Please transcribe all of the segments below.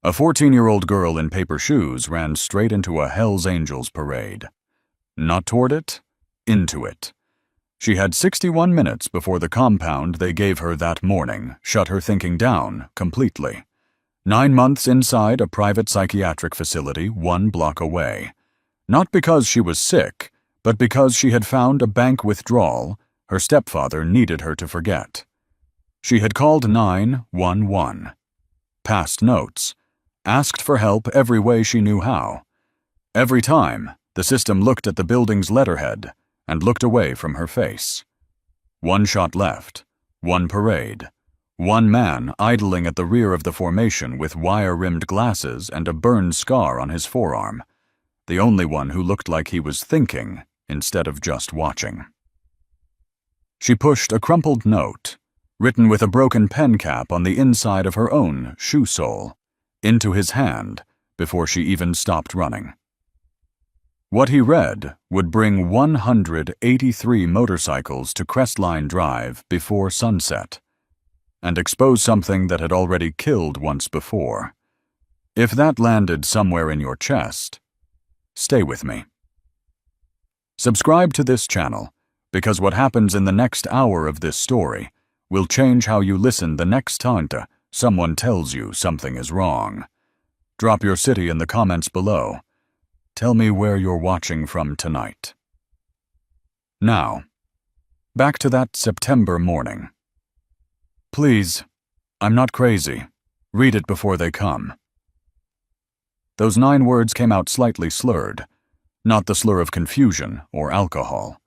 A 14-year-old girl in paper shoes ran straight into a Hells Angels parade. Not toward it, into it. She had 61 minutes before the compound they gave her that morning shut her thinking down completely. 9 months inside a private psychiatric facility 1 block away. Not because she was sick, but because she had found a bank withdrawal her stepfather needed her to forget. She had called 911, passed notes, asked for help every way she knew how. Every time, the system looked at the building's letterhead and looked away from her face. 1 shot left, 1 parade, 1 man idling at the rear of the formation with wire-rimmed glasses and a burned scar on his forearm, the only one who looked like he was thinking instead of just watching. She pushed a crumpled note, written with a broken pen cap on the inside of her own shoe sole, into his hand before she even stopped running. What he read would bring 183 motorcycles to Crestline Drive before sunset, and expose something that had already killed once before. If that landed somewhere in your chest, stay with me. Subscribe to this channel, because what happens in the next hour of this story will change how you listen the next time someone tells you something is wrong. Drop your city in the comments below. Tell me where you're watching from tonight. Now, back to that September morning. Please, I'm not crazy. Read it before they come. Those 9 words came out slightly slurred, not the slur of confusion or alcohol.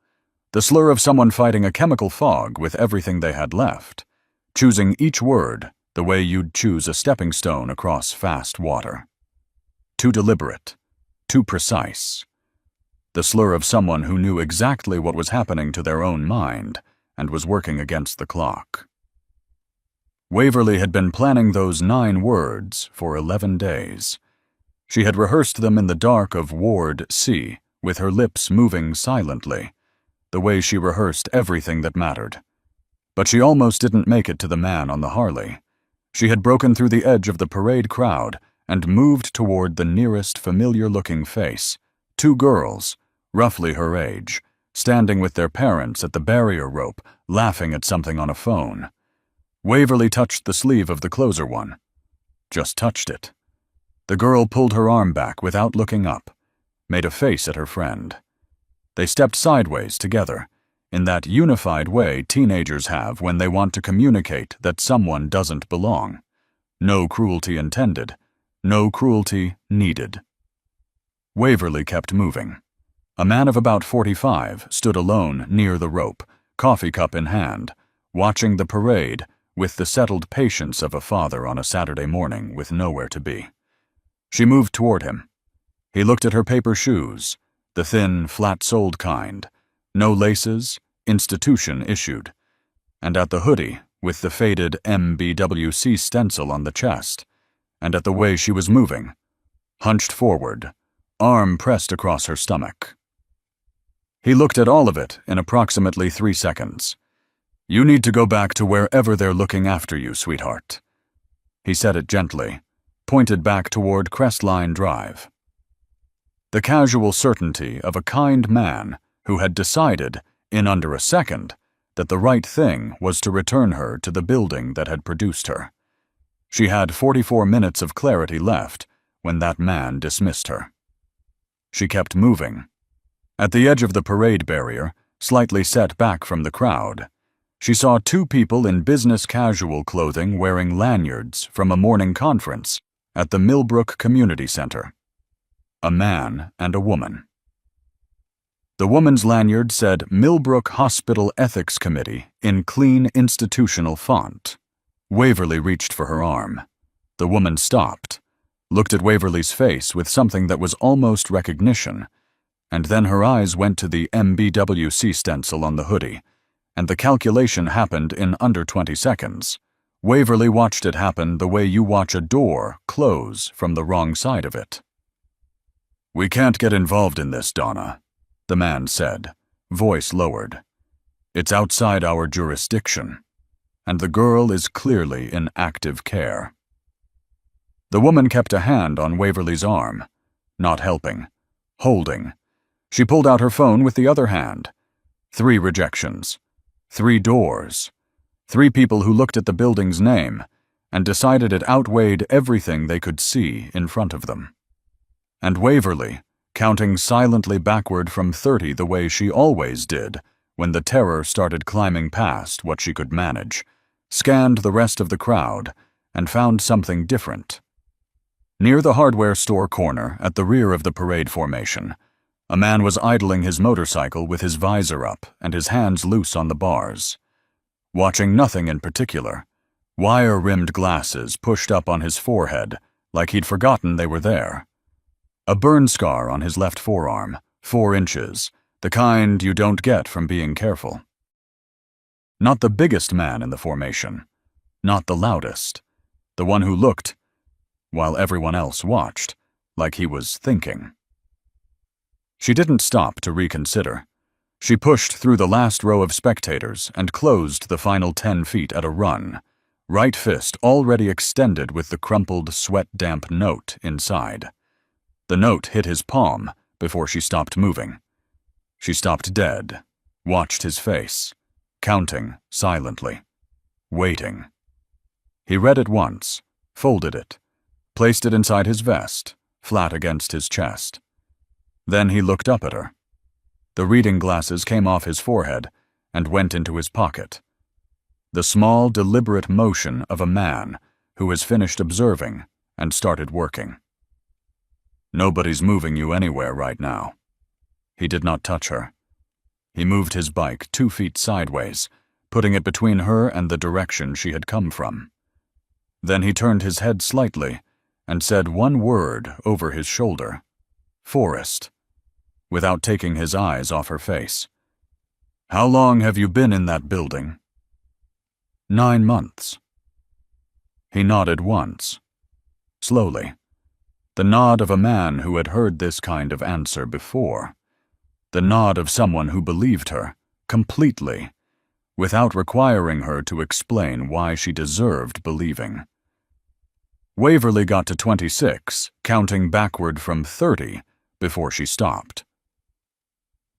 The slur of someone fighting a chemical fog with everything they had left, choosing each word the way you'd choose a stepping stone across fast water. Too deliberate, too precise. The slur of someone who knew exactly what was happening to their own mind and was working against the clock. Waverly had been planning those 9 words for 11 days. She had rehearsed them in the dark of Ward C, with her lips moving silently, the way she rehearsed everything that mattered. But she almost didn't make it to the man on the Harley. She had broken through the edge of the parade crowd and moved toward the nearest familiar-looking face. 2 girls, roughly her age, standing with their parents at the barrier rope, laughing at something on a phone. Waverly touched the sleeve of the closer one. Just touched it. The girl pulled her arm back without looking up, made a face at her friend. They stepped sideways together, in that unified way teenagers have when they want to communicate that someone doesn't belong. No cruelty intended, no cruelty needed. Waverly kept moving. A man of about 45 stood alone near the rope, coffee cup in hand, watching the parade with the settled patience of a father on a Saturday morning with nowhere to be. She moved toward him. He looked at her paper shoes, the thin, flat-soled kind, no laces, institution issued, and at the hoodie with the faded MBWC stencil on the chest, and at the way she was moving, hunched forward, arm pressed across her stomach. He looked at all of it in approximately 3 seconds. "You need to go back to wherever they're looking after you, sweetheart." He said it gently, pointed back toward Crestline Drive. The casual certainty of a kind man who had decided, in under a second, that the right thing was to return her to the building that had produced her. She had 44 minutes of clarity left when that man dismissed her. She kept moving. At the edge of the parade barrier, slightly set back from the crowd, she saw 2 people in business casual clothing wearing lanyards from a morning conference at the Millbrook Community Center. A man and a woman. The woman's lanyard said Millbrook Hospital Ethics Committee in clean institutional font. Waverly reached for her arm. The woman stopped, looked at Waverly's face with something that was almost recognition, and then her eyes went to the MBWC stencil on the hoodie, and the calculation happened in under 20 seconds. Waverly watched it happen the way you watch a door close from the wrong side of it. "We can't get involved in this, Donna," the man said, voice lowered. "It's outside our jurisdiction, and the girl is clearly in active care." The woman kept a hand on Waverly's arm, not helping, holding. She pulled out her phone with the other hand. 3 rejections, 3 doors, 3 people who looked at the building's name and decided it outweighed everything they could see in front of them. And Waverly, counting silently backward from 30 the way she always did when the terror started climbing past what she could manage, scanned the rest of the crowd and found something different. Near the hardware store corner at the rear of the parade formation, a man was idling his motorcycle with his visor up and his hands loose on the bars. Watching nothing in particular, wire-rimmed glasses pushed up on his forehead like he'd forgotten they were there. A burn scar on his left forearm, 4 inches, the kind you don't get from being careful. Not the biggest man in the formation, not the loudest, the one who looked, while everyone else watched, like he was thinking. She didn't stop to reconsider. She pushed through the last row of spectators and closed the final 10 feet at a run, right fist already extended with the crumpled, sweat-damp note inside. The note hit his palm before she stopped moving. She stopped dead, watched his face, counting silently, waiting. He read it once, folded it, placed it inside his vest, flat against his chest. Then he looked up at her. The reading glasses came off his forehead and went into his pocket. The small, deliberate motion of a man who has finished observing and started working. Nobody's moving you anywhere right now. He did not touch her. He moved his bike 2 feet sideways, putting it between her and the direction she had come from. Then he turned his head slightly and said one word over his shoulder, "Forest," without taking his eyes off her face. "How long have you been in that building?" 9 months. He nodded once, slowly, the nod of a man who had heard this kind of answer before, the nod of someone who believed her, completely, without requiring her to explain why she deserved believing. Waverly got to 26, counting backward from 30, before she stopped.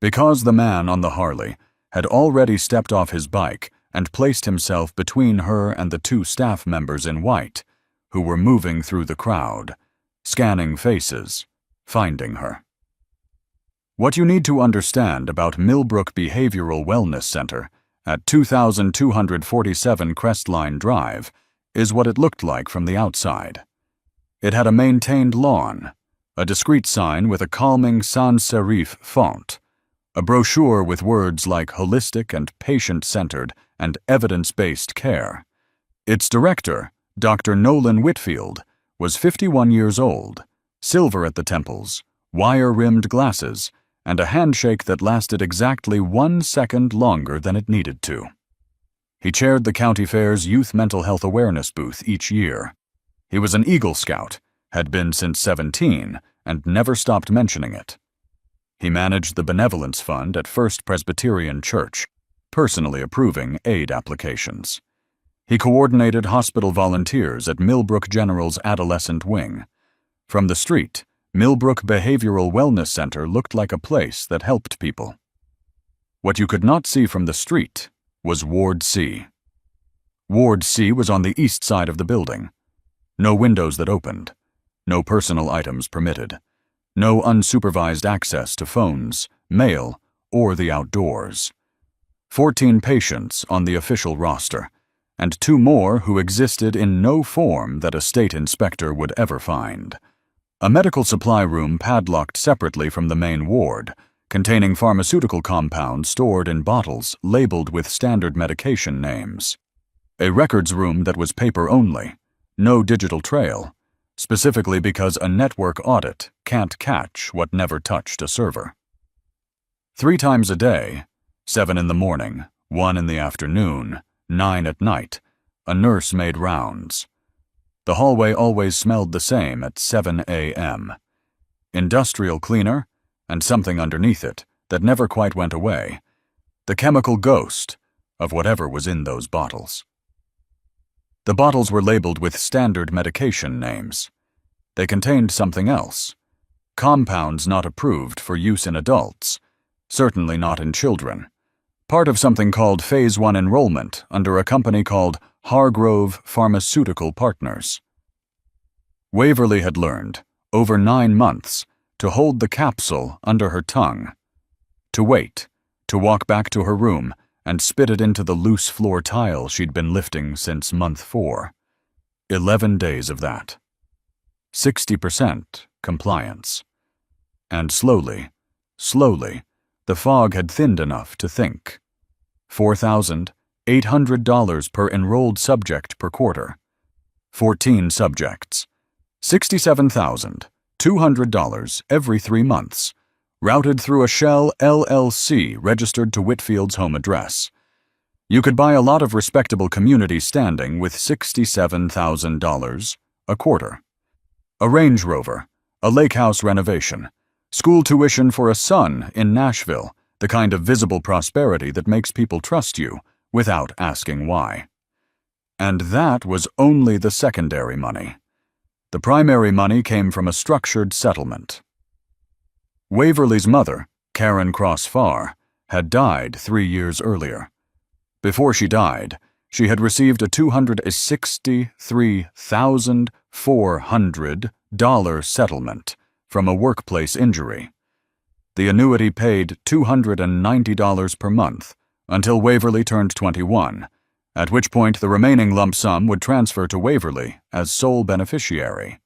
Because the man on the Harley had already stepped off his bike and placed himself between her and the 2 staff members in white, who were moving through the crowd, scanning faces, finding her. What you need to understand about Millbrook Behavioral Wellness Center at 2247 Crestline Drive is what it looked like from the outside. It had a maintained lawn, a discreet sign with a calming sans-serif font, a brochure with words like holistic and patient-centered and evidence-based care. Its director, Dr. Nolan Whitfield, was 51 years old, silver at the temples, wire-rimmed glasses, and a handshake that lasted exactly 1 second longer than it needed to. He chaired the county fair's youth mental health awareness booth each year. He was an Eagle Scout, had been since 17, and never stopped mentioning it. He managed the benevolence fund at First Presbyterian Church, personally approving aid applications. He coordinated hospital volunteers at Millbrook General's adolescent wing. From the street, Millbrook Behavioral Wellness Center looked like a place that helped people. What you could not see from the street was Ward C. Ward C was on the east side of the building. No windows that opened. No personal items permitted. No unsupervised access to phones, mail, or the outdoors. 14 patients on the official roster, and 2 more who existed in no form that a state inspector would ever find. A medical supply room padlocked separately from the main ward, containing pharmaceutical compounds stored in bottles labeled with standard medication names. A records room that was paper only, no digital trail, specifically because a network audit can't catch what never touched a server. 3 times a day, 7 in the morning, 1 in the afternoon, 9 at night, a nurse made rounds. The hallway always smelled the same at 7 a.m. Industrial cleaner, and something underneath it that never quite went away, the chemical ghost of whatever was in those bottles. The bottles were labeled with standard medication names. They contained something else. Compounds not approved for use in adults, certainly not in children. Part of something called Phase 1 enrollment under a company called Hargrove Pharmaceutical Partners. Waverly had learned, over 9 months, to hold the capsule under her tongue, to wait, to walk back to her room and spit it into the loose floor tile she'd been lifting since month 4. 11 days of that. 60% compliance. And slowly, the fog had thinned enough to think. $4,800 per enrolled subject per quarter. 14 subjects. $67,200 every 3 months, routed through a Shell LLC registered to Whitfield's home address. You could buy a lot of respectable community standing with $67,000 a quarter. A Range Rover, a lake house renovation, school tuition for a son in Nashville, the kind of visible prosperity that makes people trust you without asking why. And that was only the secondary money. The primary money came from a structured settlement. Waverly's mother, Karen Cross Farr, had died 3 years earlier. Before she died, she had received a $263,400 settlement from a workplace injury. The annuity paid $290 per month until Waverly turned 21, at which point the remaining lump sum would transfer to Waverly as sole beneficiary.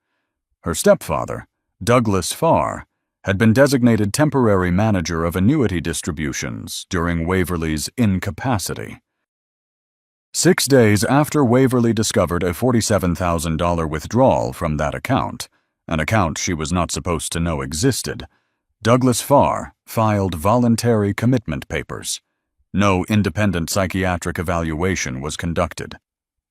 Her stepfather, Douglas Farr, had been designated temporary manager of annuity distributions during Waverly's incapacity. 6 days after Waverly discovered a $47,000 withdrawal from that account, an account she was not supposed to know existed, Douglas Farr filed voluntary commitment papers. No independent psychiatric evaluation was conducted.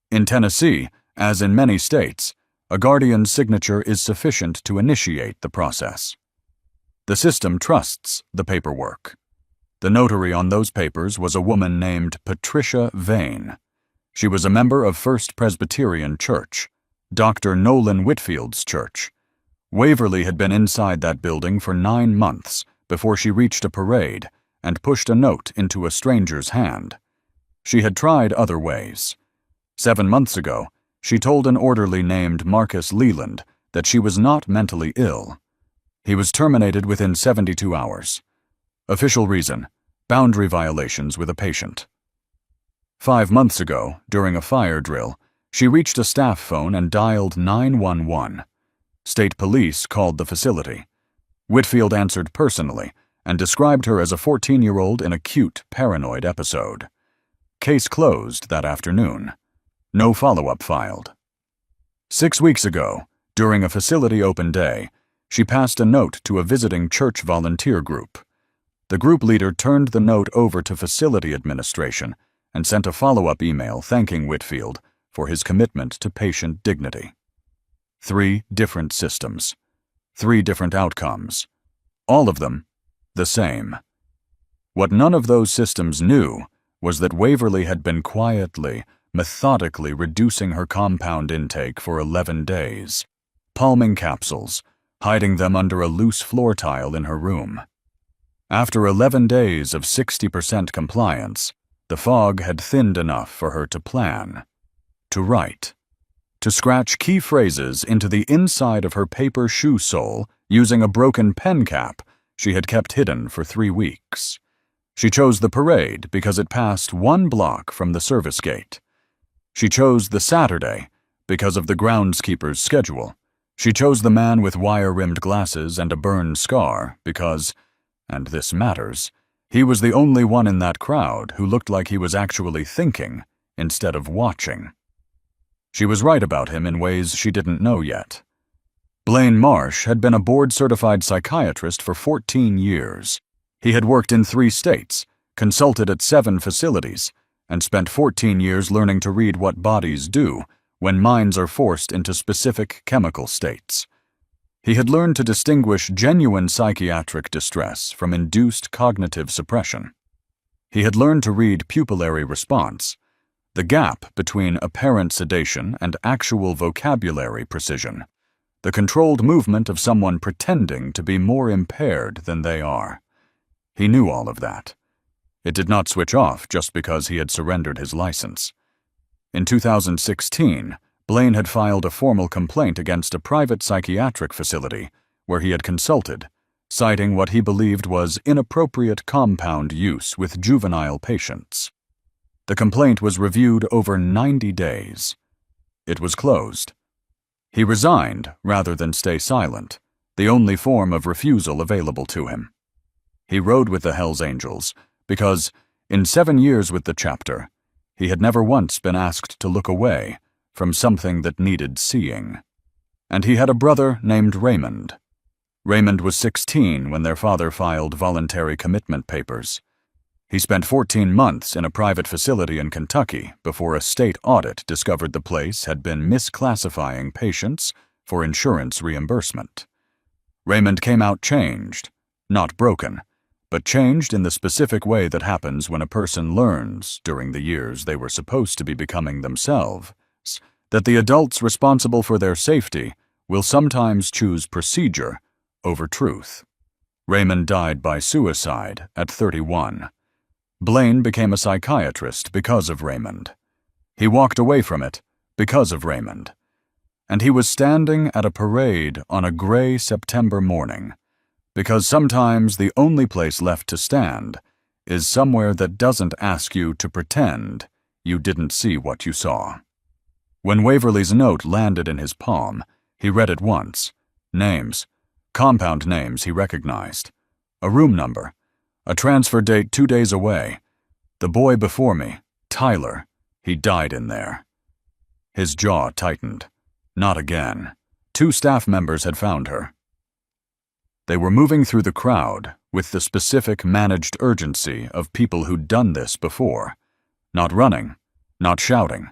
In Tennessee, as in many states, a guardian's signature is sufficient to initiate the process. The system trusts the paperwork. The notary on those papers was a woman named Patricia Vane. She was a member of First Presbyterian Church, Dr. Nolan Whitfield's church. Waverly had been inside that building for 9 months before she reached a parade and pushed a note into a stranger's hand. She had tried other ways. 7 months ago, she told an orderly named Marcus Leland that she was not mentally ill. He was terminated within 72 hours. Official reason: boundary violations with a patient. 5 months ago, during a fire drill, she reached a staff phone and dialed 911. State police called the facility. Whitfield answered personally and described her as a 14-year-old in acute paranoid episode. Case closed that afternoon. No follow-up filed. 6 weeks ago, during a facility open day, she passed a note to a visiting church volunteer group. The group leader turned the note over to facility administration and sent a follow-up email thanking Whitfield for his commitment to patient dignity. 3 different systems. 3 different outcomes. All of them the same. What none of those systems knew was that Waverly had been quietly, methodically reducing her compound intake for 11 days, palming capsules, hiding them under a loose floor tile in her room. After 11 days of 60% compliance, the fog had thinned enough for her to plan, to write, to scratch key phrases into the inside of her paper shoe sole using a broken pen cap she had kept hidden for 3 weeks. She chose the parade because it passed 1 block from the service gate. She chose the Saturday because of the groundskeeper's schedule. She chose the man with wire-rimmed glasses and a burned scar because, and this matters, he was the only one in that crowd who looked like he was actually thinking instead of watching. She was right about him in ways she didn't know yet. Blaine Marsh had been a board-certified psychiatrist for 14 years. He had worked in 3 states, consulted at 7 facilities, and spent 14 years learning to read what bodies do when minds are forced into specific chemical states. He had learned to distinguish genuine psychiatric distress from induced cognitive suppression. He had learned to read pupillary response, the gap between apparent sedation and actual vocabulary precision, the controlled movement of someone pretending to be more impaired than they are. He knew all of that. It did not switch off just because he had surrendered his license. In 2016, Blaine had filed a formal complaint against a private psychiatric facility where he had consulted, citing what he believed was inappropriate compound use with juvenile patients. The complaint was reviewed over 90 days. It was closed. He resigned rather than stay silent, the only form of refusal available to him. He rode with the Hells Angels because, in 7 years with the chapter, he had never once been asked to look away from something that needed seeing. And he had a brother named Raymond. Raymond was 16 when their father filed voluntary commitment papers. He spent 14 months in a private facility in Kentucky before a state audit discovered the place had been misclassifying patients for insurance reimbursement. Raymond came out changed, not broken, but changed in the specific way that happens when a person learns, during the years they were supposed to be becoming themselves, that the adults responsible for their safety will sometimes choose procedure over truth. Raymond died by suicide at 31. Blaine became a psychiatrist because of Raymond. He walked away from it because of Raymond. And he was standing at a parade on a gray September morning, because sometimes the only place left to stand is somewhere that doesn't ask you to pretend you didn't see what you saw. When Waverly's note landed in his palm, he read it once. Names, compound names he recognized. A room number, a transfer date 2 days away. The boy before me, Tyler, he died in there. His jaw tightened. Not again. 2 staff members had found her. They were moving through the crowd with the specific managed urgency of people who'd done this before. Not running, not shouting,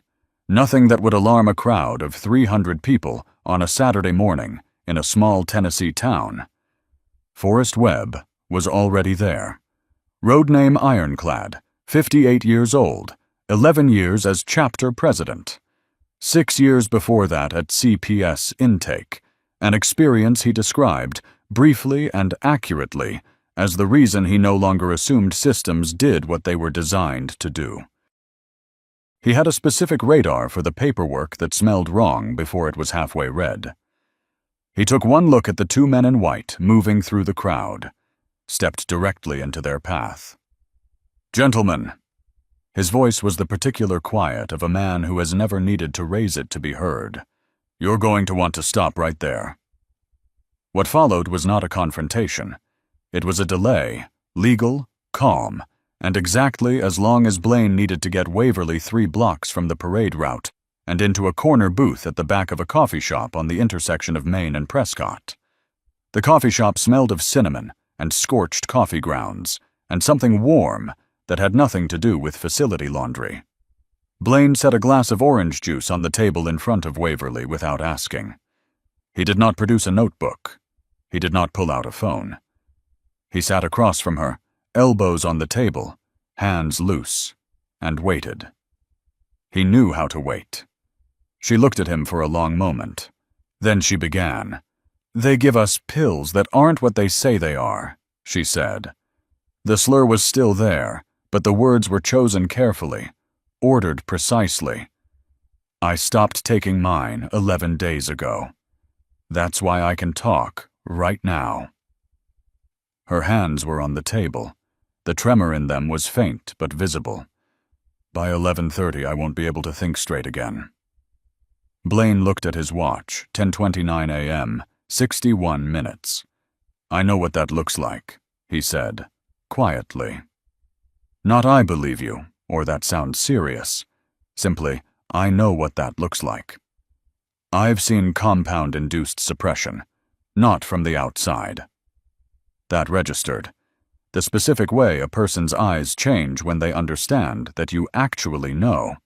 nothing that would alarm a crowd of 300 people on a Saturday morning in a small Tennessee town. Forrest Webb was already there. Road name Ironclad, 58 years old, 11 years as chapter president. 6 years before that at CPS intake, an experience he described, briefly and accurately, as the reason he no longer assumed systems did what they were designed to do. He had a specific radar for the paperwork that smelled wrong before it was halfway read. He took one look at the 2 men in white moving through the crowd, stepped directly into their path. "Gentlemen," his voice was the particular quiet of a man who has never needed to raise it to be heard, "you're going to want to stop right there." What followed was not a confrontation. It was a delay, legal, calm, and exactly as long as Blaine needed to get Waverly 3 blocks from the parade route and into a corner booth at the back of a coffee shop on the intersection of Main and Prescott. The coffee shop smelled of cinnamon and scorched coffee grounds, and something warm that had nothing to do with facility laundry. Blaine set a glass of orange juice on the table in front of Waverly without asking. He did not produce a notebook. He did not pull out a phone. He sat across from her, elbows on the table, hands loose, and waited. He knew how to wait. She looked at him for a long moment. Then she began. "They give us pills that aren't what they say they are," she said. The slur was still there, but the words were chosen carefully, ordered precisely. "I stopped taking mine 11 days ago. That's why I can talk right now." Her hands were on the table. The tremor in them was faint but visible. "By 11:30 I won't be able to think straight again." Blaine looked at his watch, 10:29 a.m., 61 minutes. "I know what that looks like," he said, quietly. "Not I believe you, or that sounds serious. Simply, I know what that looks like. I've seen compound-induced suppression, not from the outside." That registered. The specific way a person's eyes change when they understand that you actually know,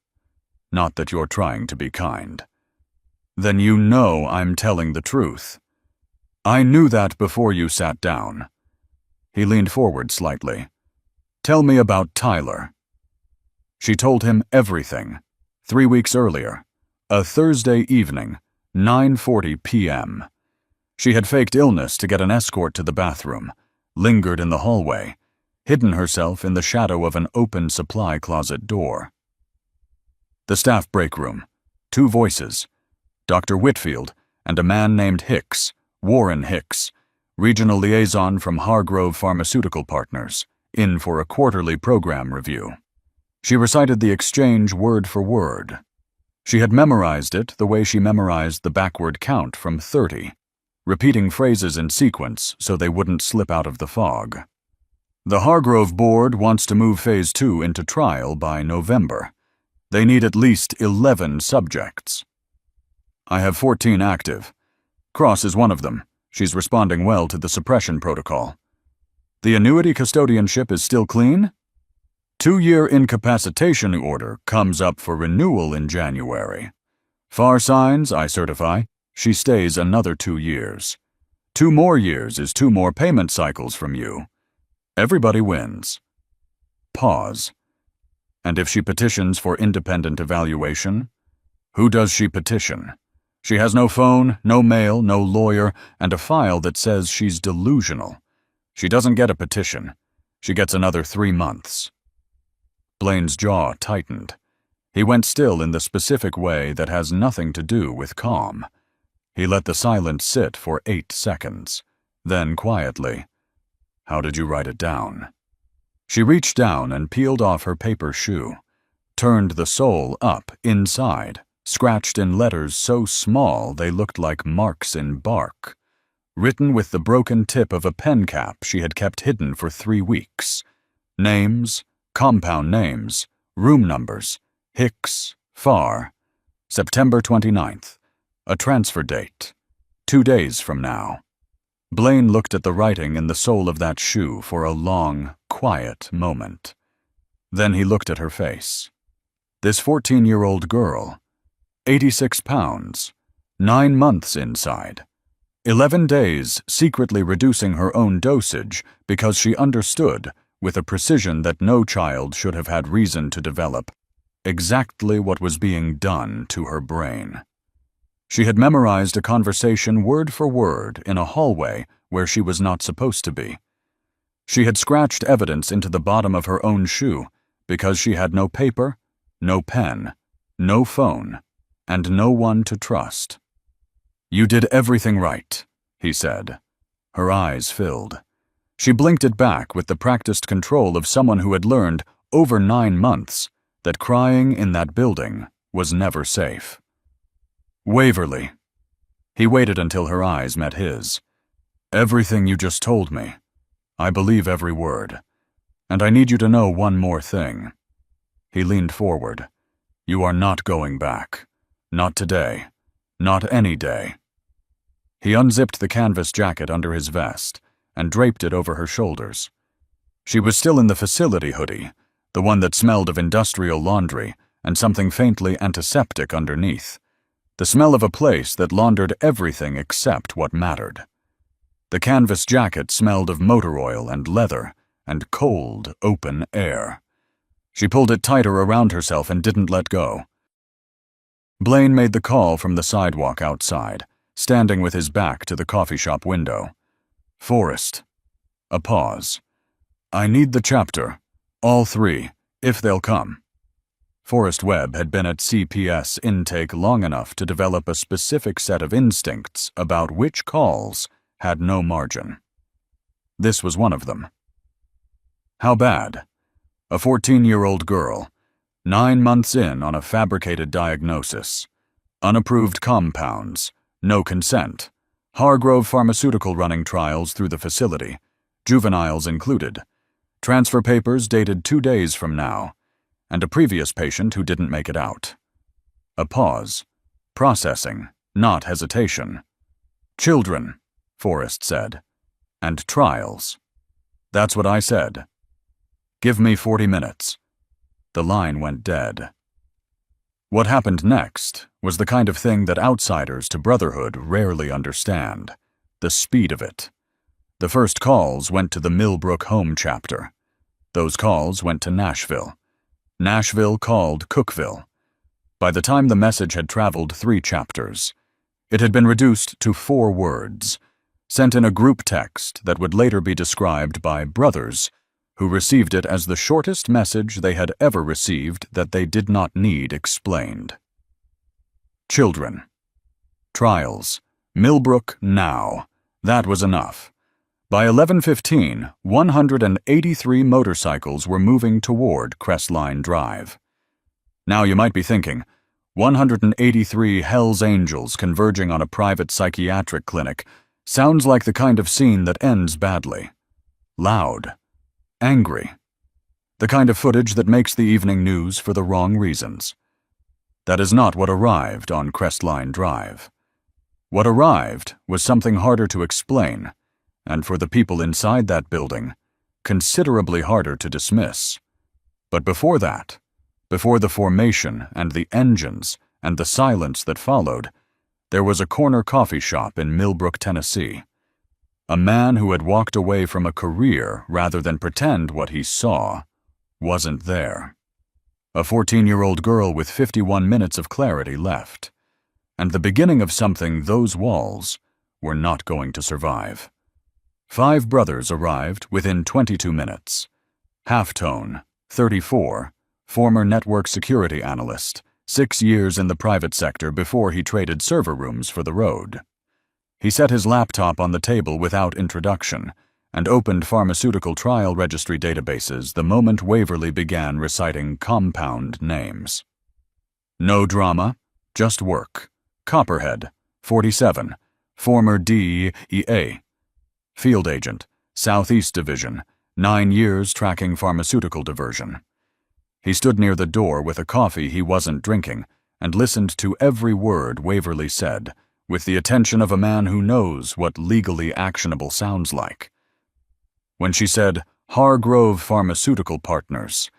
not that you're trying to be kind. "Then you know I'm telling the truth. I knew that before you sat down." He leaned forward slightly. "Tell me about Tyler." She told him everything. 3 weeks earlier, a Thursday evening, 9:40 p.m., She had faked illness to get an escort to the bathroom, lingered in the hallway, hidden herself in the shadow of an open supply closet door. The staff break room. 2 voices. Dr. Whitfield and a man named Hicks, Warren Hicks, regional liaison from Hargrove Pharmaceutical Partners, in for a quarterly program review. She recited the exchange word for word. She had memorized it the way she memorized the backward count from 30, repeating phrases in sequence so they wouldn't slip out of the fog. The Hargrove board wants to move Phase 2 into trial by November. They need at least 11 subjects. I have 14 active. Cross is one of them. She's responding well to the suppression protocol. The annuity custodianship is still clean? 2-year incapacitation order comes up for renewal in January. Far signs, I certify, she stays another 2 years. 2 more years is 2 more payment cycles from you. Everybody wins. Pause. And if she petitions for independent evaluation? Who does she petition? She has no phone, no mail, no lawyer, and a file that says she's delusional. She doesn't get a petition. She gets another 3 months. Blaine's jaw tightened. He went still in the specific way that has nothing to do with calm. He let the silence sit for 8 seconds. Then quietly, "How did you write it down?" She reached down and peeled off her paper shoe, turned the sole up inside, scratched in letters so small they looked like marks in bark, written with the broken tip of a pen cap she had kept hidden for 3 weeks. Names, compound names, room numbers, Hicks, Farr, September 29th, a transfer date, 2 days from now. Blaine looked at the writing in the sole of that shoe for a long, quiet moment. Then he looked at her face. This 14-year-old girl, 86 pounds, 9 months inside, 11 days secretly reducing her own dosage because she understood, with a precision that no child should have had reason to develop, exactly what was being done to her brain. She had memorized a conversation word for word in a hallway where she was not supposed to be. She had scratched evidence into the bottom of her own shoe because she had no paper, no pen, no phone, and no one to trust. "You did everything right," he said. Her eyes filled. She blinked it back with the practiced control of someone who had learned, over 9 months, that crying in that building was never safe. "Waverly." He waited until her eyes met his. "Everything you just told me. I believe every word. And I need you to know one more thing." He leaned forward. "You are not going back. Not today. Not any day." He unzipped the canvas jacket under his vest and draped it over her shoulders. She was still in the facility hoodie, the one that smelled of industrial laundry and something faintly antiseptic underneath. The smell of a place that laundered everything except what mattered. The canvas jacket smelled of motor oil and leather and cold, open air. She pulled it tighter around herself and didn't let go. Blaine made the call from the sidewalk outside, standing with his back to the coffee shop window. "Forrest." A pause. "I need the chapter. All 3, if they'll come." Forrest Webb had been at CPS intake long enough to develop a specific set of instincts about which calls had no margin. This was one of them. How bad? A 14-year-old girl, 9 months in on a fabricated diagnosis. Unapproved compounds, no consent. Hargrove Pharmaceutical running trials through the facility, juveniles included. Transfer papers dated 2 days from now, and a previous patient who didn't make it out. A pause. Processing, not hesitation. "Children," Forrest said. "And trials." "That's what I said." "Give me 40 minutes. The line went dead. What happened next was the kind of thing that outsiders to Brotherhood rarely understand. The speed of it. The first calls went to the Millbrook Home chapter. Those calls went to Nashville. Nashville called Cookville. By the time the message had traveled 3 chapters, it had been reduced to 4 words, sent in a group text that would later be described by brothers, who received it as the shortest message they had ever received that they did not need explained. Children. Trials. Millbrook now. That was enough. By 11:15, 183 motorcycles were moving toward Crestline Drive. Now you might be thinking, 183 Hell's Angels converging on a private psychiatric clinic sounds like the kind of scene that ends badly. Loud. Angry. The kind of footage that makes the evening news for the wrong reasons. That is not what arrived on Crestline Drive. What arrived was something harder to explain, and for the people inside that building, considerably harder to dismiss. But before that, before the formation and the engines and the silence that followed, there was a corner coffee shop in Millbrook, Tennessee. A man who had walked away from a career rather than pretend what he saw wasn't there. A 14-year-old girl with 51 minutes of clarity left, and the beginning of something those walls were not going to survive. 5 brothers arrived within 22 minutes. Halftone, 34, former network security analyst, 6 years in the private sector before he traded server rooms for the road. He set his laptop on the table without introduction and opened pharmaceutical trial registry databases the moment Waverly began reciting compound names. No drama, just work. Copperhead, 47, former DEA. Field agent, Southeast Division, 9 years tracking pharmaceutical diversion. He stood near the door with a coffee he wasn't drinking and listened to every word Waverly said, with the attention of a man who knows what legally actionable sounds like. When she said, Hargrove Pharmaceutical Partners,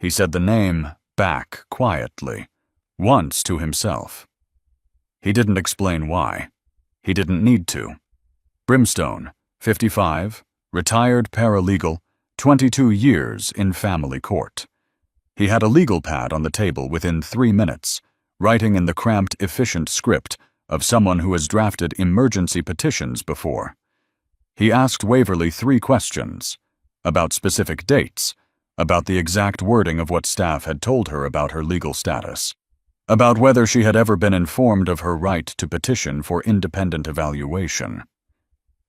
he said the name back quietly, once to himself. He didn't explain why. He didn't need to. Brimstone, 55, retired paralegal, 22 years in family court. He had a legal pad on the table within 3 minutes, writing in the cramped, efficient script of someone who has drafted emergency petitions before. He asked Waverly 3 questions, about specific dates, about the exact wording of what staff had told her about her legal status, about whether she had ever been informed of her right to petition for independent evaluation.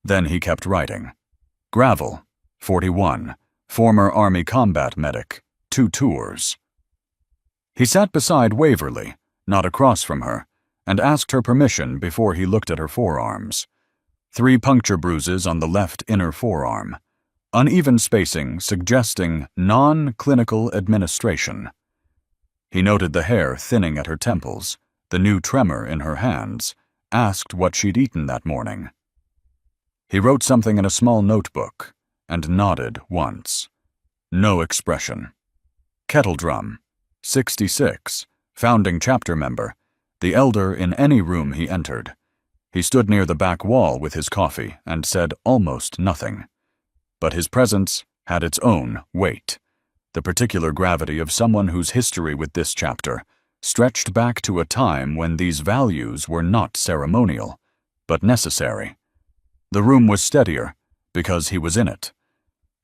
Then he kept writing. Gravel, 41, former Army combat medic, 2 tours. He sat beside Waverly, not across from her, and asked her permission before he looked at her forearms. 3 puncture bruises on the left inner forearm. Uneven spacing suggesting non-clinical administration. He noted the hair thinning at her temples, the new tremor in her hands, asked what she'd eaten that morning. He wrote something in a small notebook and nodded once. No expression. Kettledrum, 66, founding chapter member, the elder in any room he entered. He stood near the back wall with his coffee and said almost nothing. But his presence had its own weight, the particular gravity of someone whose history with this chapter stretched back to a time when these values were not ceremonial, but necessary. The room was steadier because he was in it,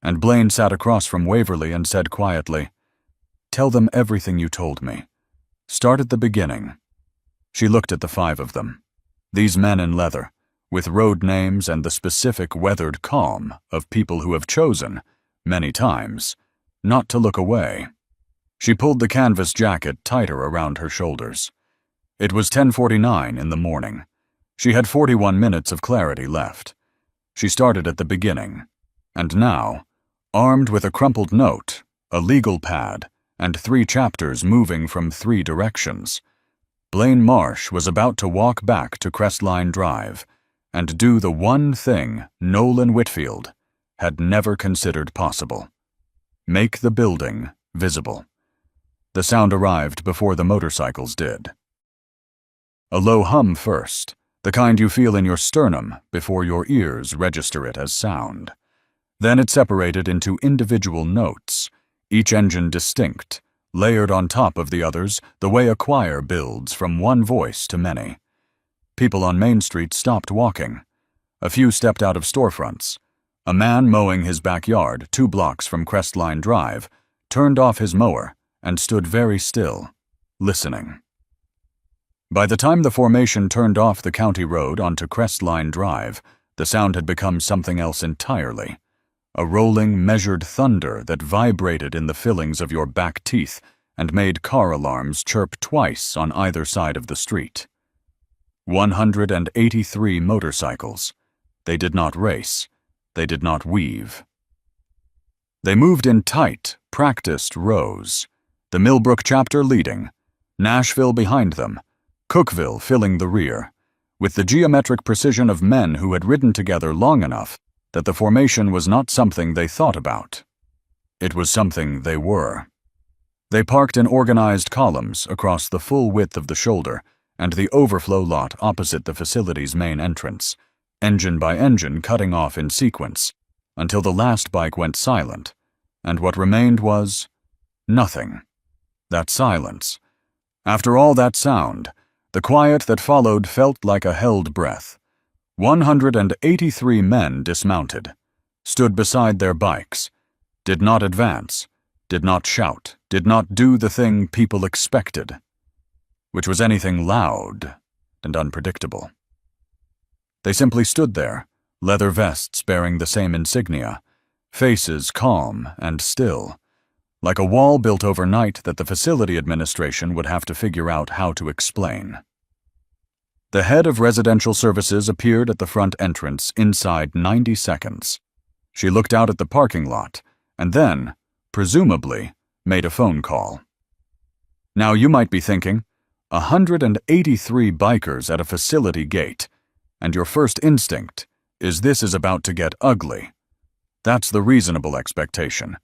and Blaine sat across from Waverly and said quietly, "Tell them everything you told me. Start at the beginning." She looked at the 5 of them, these men in leather, with road names and the specific weathered calm of people who have chosen, many times, not to look away. She pulled the canvas jacket tighter around her shoulders. It was 10:49 in the morning. She had 41 minutes of clarity left. She started at the beginning, and now, armed with a crumpled note, a legal pad, and 3 chapters moving from 3 directions, Blaine Marsh was about to walk back to Crestline Drive and do the one thing Nolan Whitfield had never considered possible: make the building visible. The sound arrived before the motorcycles did. A low hum first, the kind you feel in your sternum before your ears register it as sound. Then it separated into individual notes, each engine distinct, layered on top of the others the way a choir builds from one voice to many. People on Main Street stopped walking. A few stepped out of storefronts. A man mowing his backyard 2 blocks from Crestline Drive turned off his mower and stood very still, listening. By the time the formation turned off the county road onto Crestline Drive, the sound had become something else entirely. A rolling, measured thunder that vibrated in the fillings of your back teeth and made car alarms chirp twice on either side of the street. 183 motorcycles. They did not race. They did not weave. They moved in tight, practiced rows, the Millbrook chapter leading, Nashville behind them, Cookville filling the rear, with the geometric precision of men who had ridden together long enough that the formation was not something they thought about. It was something they were. They parked in organized columns across the full width of the shoulder and the overflow lot opposite the facility's main entrance, engine by engine cutting off in sequence, until the last bike went silent, and what remained was nothing. That silence. After all that sound, the quiet that followed felt like a held breath. 183 men dismounted, stood beside their bikes, did not advance, did not shout, did not do the thing people expected, which was anything loud and unpredictable. They simply stood there, leather vests bearing the same insignia, faces calm and still, like a wall built overnight that the facility administration would have to figure out how to explain. The head of residential services appeared at the front entrance inside 90 seconds. She looked out at the parking lot and then, presumably, made a phone call. Now you might be thinking, 183 bikers at a facility gate, and your first instinct is this is about to get ugly. That's the reasonable expectation,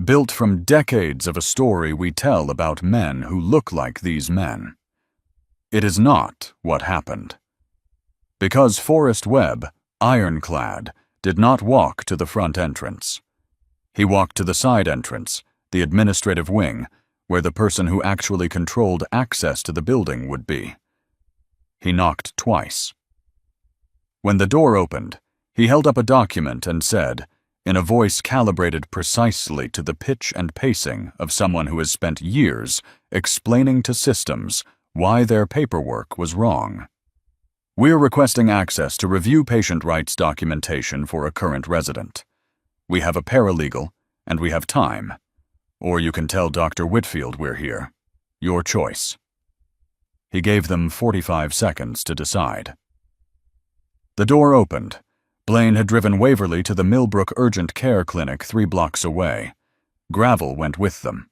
built from decades of a story we tell about men who look like these men. It is not what happened. Because Forrest Webb, ironclad, did not walk to the front entrance. He walked to the side entrance, the administrative wing, where the person who actually controlled access to the building would be. He knocked twice. When the door opened, he held up a document and said, in a voice calibrated precisely to the pitch and pacing of someone who has spent years explaining to systems why their paperwork was wrong. We're requesting access to review patient rights documentation for a current resident. We have a paralegal, and we have time. Or you can tell Dr. Whitfield we're here. Your choice. He gave them 45 seconds to decide. The door opened. Blaine had driven Waverly to the Millbrook Urgent Care Clinic 3 blocks away. Gravel went with them.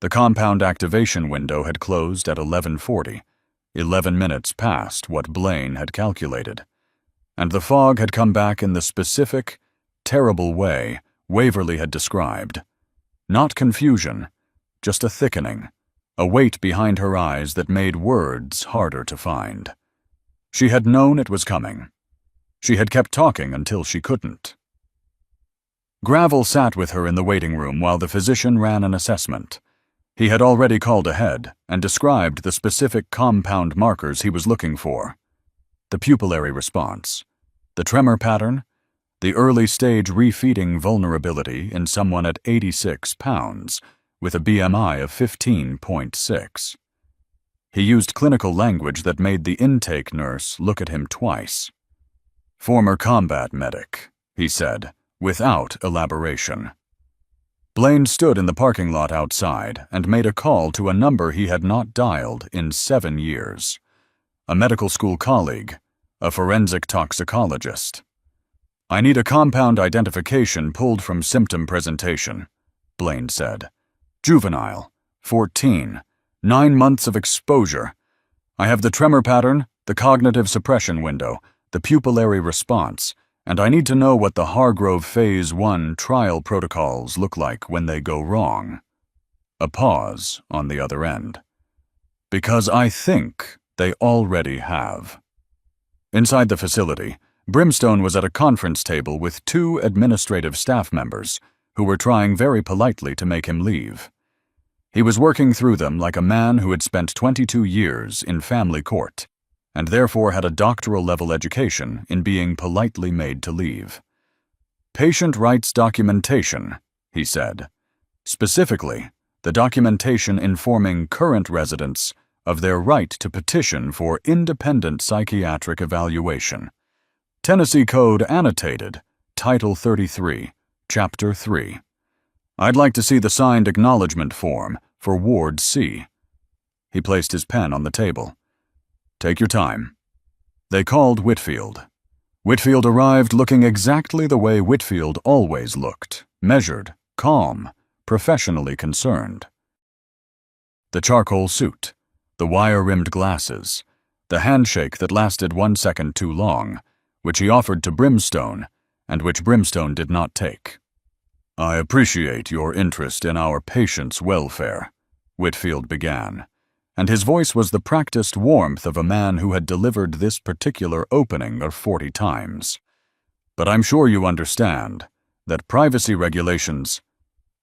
The compound activation window had closed at 11:40, 11 minutes past what Blaine had calculated. And the fog had come back in the specific, terrible way Waverly had described. Not confusion, just a thickening, a weight behind her eyes that made words harder to find. She had known it was coming. She had kept talking until she couldn't. Gravel sat with her in the waiting room while the physician ran an assessment. He had already called ahead and described the specific compound markers he was looking for. The pupillary response, the tremor pattern, the early-stage refeeding vulnerability in someone at 86 pounds with a BMI of 15.6. He used clinical language that made the intake nurse look at him twice. Former combat medic, he said, without elaboration. Blaine stood in the parking lot outside and made a call to a number he had not dialed in 7 years. A medical school colleague, a forensic toxicologist. I need a compound identification pulled from symptom presentation, Blaine said. Juvenile, 14, 9 months of exposure. I have the tremor pattern, the cognitive suppression window, the pupillary response, and I need to know what the Hargrove Phase 1 trial protocols look like when they go wrong. A pause on the other end. Because I think they already have. Inside the facility, Brimstone was at a conference table with 2 administrative staff members who were trying very politely to make him leave. He was working through them like a man who had spent 22 years in family court, and therefore had a doctoral-level education in being politely made to leave. "Patient rights documentation," he said. "Specifically, the documentation informing current residents of their right to petition for independent psychiatric evaluation. Tennessee Code Annotated, Title 33, Chapter 3. I'd like to see the signed acknowledgement form for Ward C." He placed his pen on the table. "Take your time." They called Whitfield. Whitfield arrived looking exactly the way Whitfield always looked, measured, calm, professionally concerned. The charcoal suit, the wire-rimmed glasses, the handshake that lasted 1 second too long, which he offered to Brimstone, and which Brimstone did not take. "I appreciate your interest in our patients' welfare," Whitfield began, and his voice was the practiced warmth of a man who had delivered this particular opening 40 times. "But I'm sure you understand that privacy regulations—"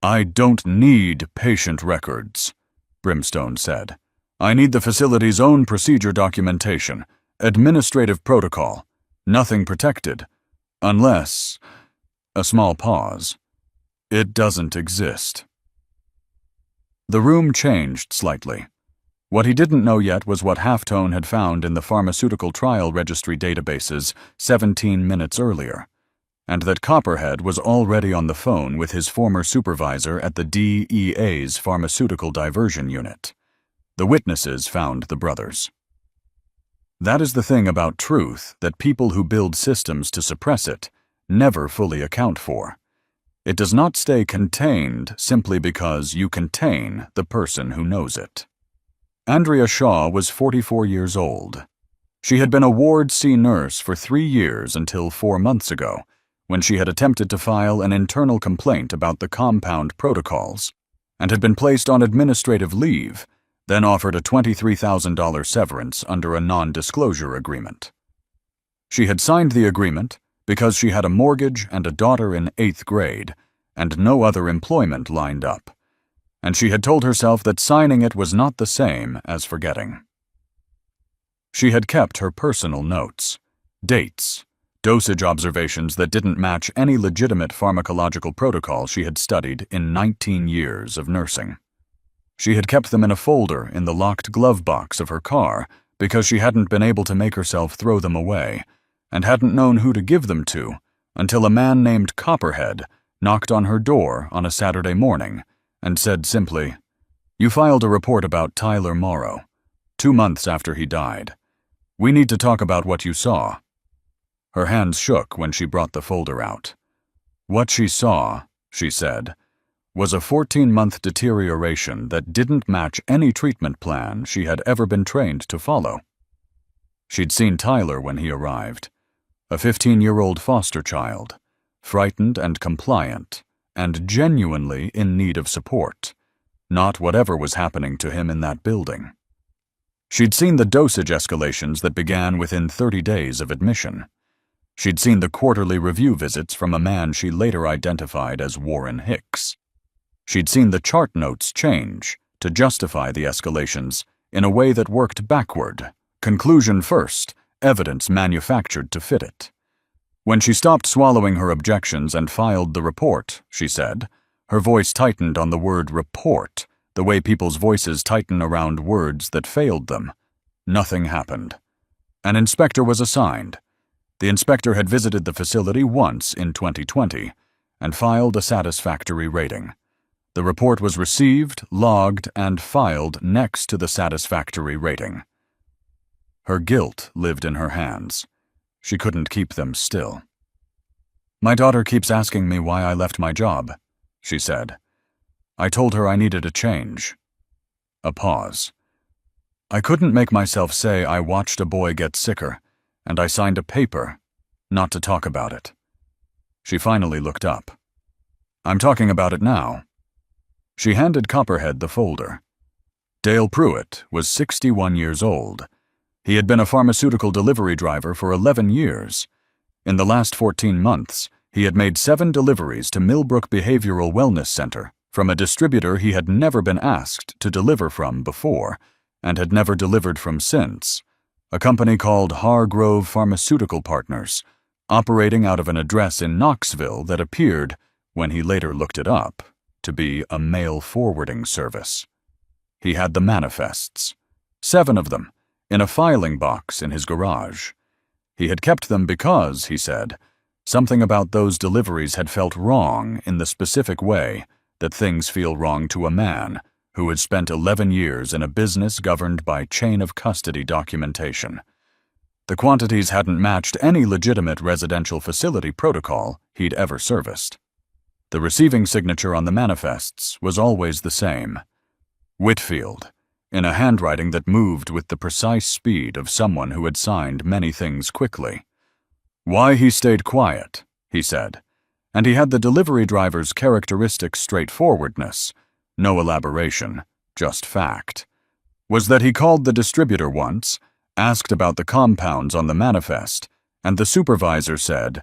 "I don't need patient records," Brimstone said. "I need the facility's own procedure documentation, administrative protocol, nothing protected, unless—" A small pause. "It doesn't exist." The room changed slightly. What he didn't know yet was what Halftone had found in the pharmaceutical trial registry databases 17 minutes earlier, and that Copperhead was already on the phone with his former supervisor at the DEA's Pharmaceutical Diversion Unit. The witnesses found the brothers. That is the thing about truth that people who build systems to suppress it never fully account for. It does not stay contained simply because you contain the person who knows it. Andrea Shaw was 44 years old. She had been a Ward C nurse for 3 years until 4 months ago, when she had attempted to file an internal complaint about the compound protocols, and had been placed on administrative leave, then offered a $23,000 severance under a non-disclosure agreement. She had signed the agreement because she had a mortgage and a daughter in 8th grade, and no other employment lined up, and she had told herself that signing it was not the same as forgetting. She had kept her personal notes, dates, dosage observations that didn't match any legitimate pharmacological protocol she had studied in 19 years of nursing. She had kept them in a folder in the locked glove box of her car because she hadn't been able to make herself throw them away, and hadn't known who to give them to until a man named Copperhead knocked on her door on a Saturday morning and said simply, "You filed a report about Tyler Morrow, 2 months after he died. We need to talk about what you saw." Her hands shook when she brought the folder out. What she saw, she said, was a 14-month deterioration that didn't match any treatment plan she had ever been trained to follow. She'd seen Tyler when he arrived, a 15-year-old foster child, frightened and compliant, and genuinely in need of support, not whatever was happening to him in that building. She'd seen the dosage escalations that began within 30 days of admission. She'd seen the quarterly review visits from a man she later identified as Warren Hicks. She'd seen the chart notes change to justify the escalations in a way that worked backward, conclusion first, evidence manufactured to fit it. When she stopped swallowing her objections and filed the report, she said, her voice tightened on the word report, the way people's voices tighten around words that failed them. Nothing happened. An inspector was assigned. The inspector had visited the facility once in 2020 and filed a satisfactory rating. The report was received, logged, and filed next to the satisfactory rating. Her guilt lived in her hands. She couldn't keep them still. "My daughter keeps asking me why I left my job," she said. "I told her I needed a change." A pause. "I couldn't make myself say I watched a boy get sicker, and I signed a paper not to talk about it." She finally looked up. "I'm talking about it now." She handed Copperhead the folder. Dale Pruitt was 61 years old. He had been a pharmaceutical delivery driver for 11 years. In the last 14 months, he had made 7 deliveries to Millbrook Behavioral Wellness Center from a distributor he had never been asked to deliver from before, and had never delivered from since, a company called Hargrove Pharmaceutical Partners, operating out of an address in Knoxville that appeared, when he later looked it up, to be a mail forwarding service. He had the manifests, 7 of them, in a filing box in his garage. He had kept them because, he said, something about those deliveries had felt wrong in the specific way that things feel wrong to a man who had spent 11 years in a business governed by chain of custody documentation. The quantities hadn't matched any legitimate residential facility protocol he'd ever serviced. The receiving signature on the manifests was always the same: Whitfield, in a handwriting that moved with the precise speed of someone who had signed many things quickly. Why he stayed quiet, he said, and he had the delivery driver's characteristic straightforwardness, no elaboration, just fact, was that he called the distributor once, asked about the compounds on the manifest, and the supervisor said,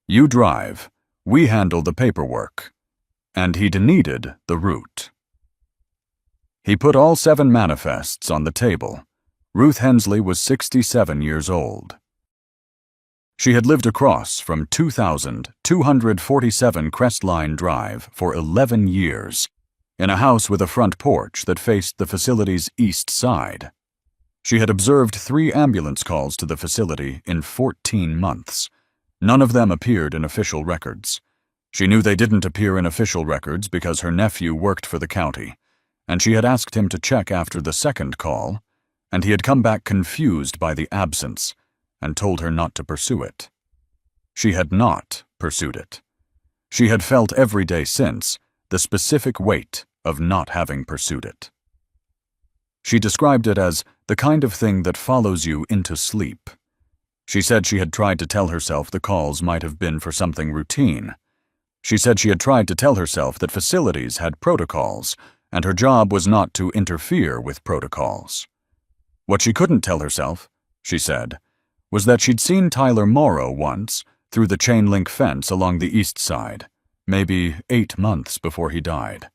"You drive, we handle the paperwork," and he'd needed the route. He put all 7 manifests on the table. Ruth Hensley was 67 years old. She had lived across from 2,247 Crestline Drive for 11 years, in a house with a front porch that faced the facility's east side. She had observed 3 ambulance calls to the facility in 14 months. None of them appeared in official records. She knew they didn't appear in official records because her nephew worked for the county, and she had asked him to check after the second call, and he had come back confused by the absence and told her not to pursue it. She had not pursued it. She had felt every day since the specific weight of not having pursued it. She described it as the kind of thing that follows you into sleep. She said she had tried to tell herself the calls might have been for something routine. She said she had tried to tell herself that facilities had protocols, and her job was not to interfere with protocols. What she couldn't tell herself, she said, was that she'd seen Tyler Morrow once through the chain-link fence along the east side, maybe 8 months before he died,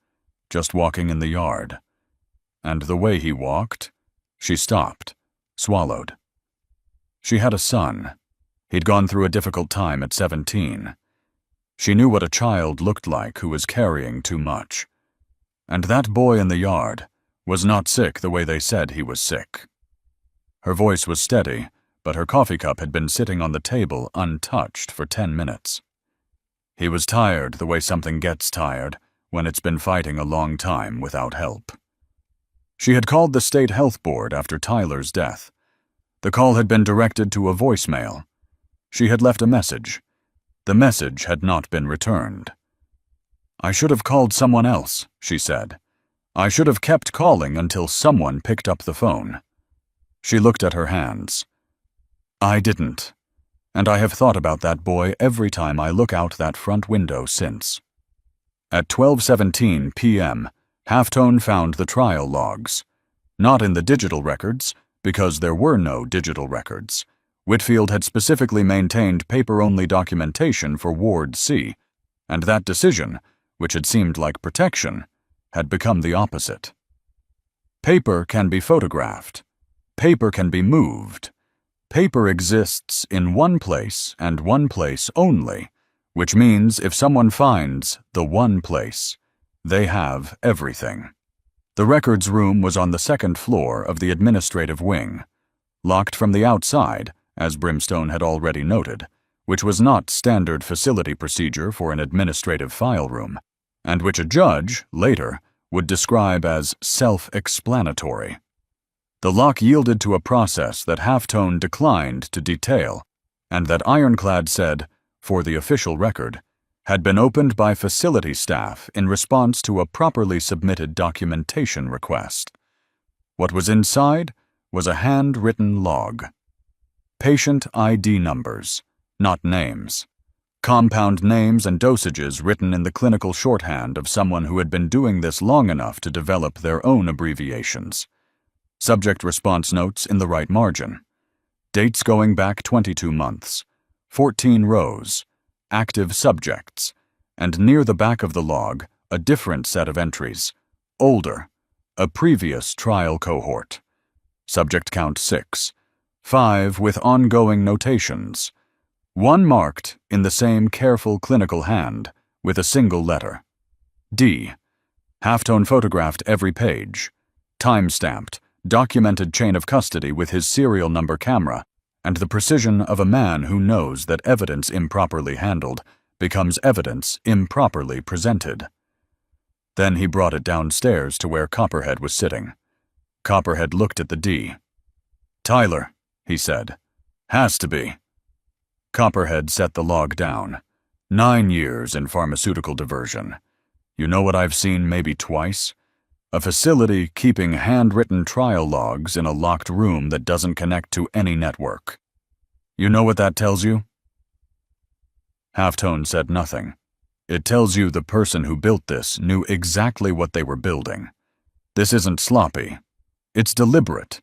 just walking in the yard. And the way he walked, she stopped, swallowed. She had a son. He'd gone through a difficult time at 17. She knew what a child looked like who was carrying too much. And that boy in the yard was not sick the way they said he was sick. Her voice was steady, but her coffee cup had been sitting on the table untouched for 10 minutes. He was tired the way something gets tired when it's been fighting a long time without help. She had called the state health board after Tyler's death. The call had been directed to a voicemail. She had left a message. The message had not been returned. "I should have called someone else," she said. "I should have kept calling until someone picked up the phone." She looked at her hands. "I didn't, and I have thought about that boy every time I look out that front window since." At 12:17 p.m., Halftone found the trial logs. Not in the digital records, because there were no digital records. Whitfield had specifically maintained paper-only documentation for Ward C, and that decision, which had seemed like protection, had become the opposite. Paper can be photographed. Paper can be moved. Paper exists in one place and one place only, which means if someone finds the one place, they have everything. The records room was on the 2nd floor of the administrative wing, locked from the outside, as Brimstone had already noted, which was not standard facility procedure for an administrative file room, and which a judge, later, would describe as self-explanatory. The lock yielded to a process that Halftone declined to detail, and that Ironclad said, for the official record, had been opened by facility staff in response to a properly submitted documentation request. What was inside was a handwritten log. Patient ID numbers, not names. Compound names and dosages written in the clinical shorthand of someone who had been doing this long enough to develop their own abbreviations. Subject response notes in the right margin. Dates going back 22 months. 14 rows. Active subjects, and near the back of the log, a different set of entries. Older, a previous trial cohort. Subject count 6. 5 with ongoing notations, 1 marked in the same careful clinical hand with a single letter. D. Halftone photographed every page, time-stamped, documented chain of custody with his serial number camera, and the precision of a man who knows that evidence improperly handled becomes evidence improperly presented. Then he brought it downstairs to where Copperhead was sitting. Copperhead looked at the D. "Tyler," he said. "Has to be." Copperhead set the log down. 9 years in pharmaceutical diversion. You know what I've seen maybe twice? A facility keeping handwritten trial logs in a locked room that doesn't connect to any network. You know what that tells you? Halftone said nothing. It tells you the person who built this knew exactly what they were building. This isn't sloppy. It's deliberate.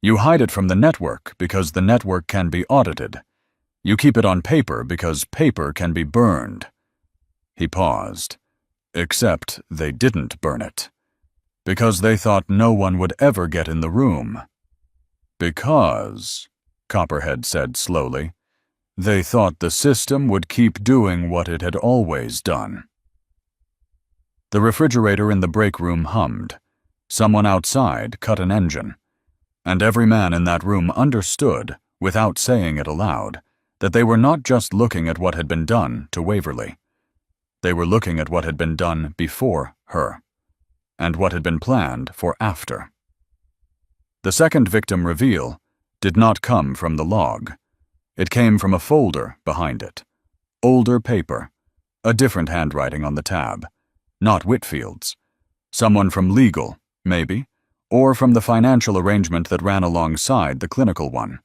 You hide it from the network because the network can be audited. You keep it on paper because paper can be burned. He paused. Except they didn't burn it. Because they thought no one would ever get in the room. Because, Copperhead said slowly, they thought the system would keep doing what it had always done. The refrigerator in the break room hummed. Someone outside cut an engine. And every man in that room understood, without saying it aloud, that they were not just looking at what had been done to Waverly. They were looking at what had been done before her, and what had been planned for after. The second victim reveal did not come from the log. It came from a folder behind it. Older paper, a different handwriting on the tab, not Whitfield's. Someone from legal, maybe, or from the financial arrangement that ran alongside the clinical one.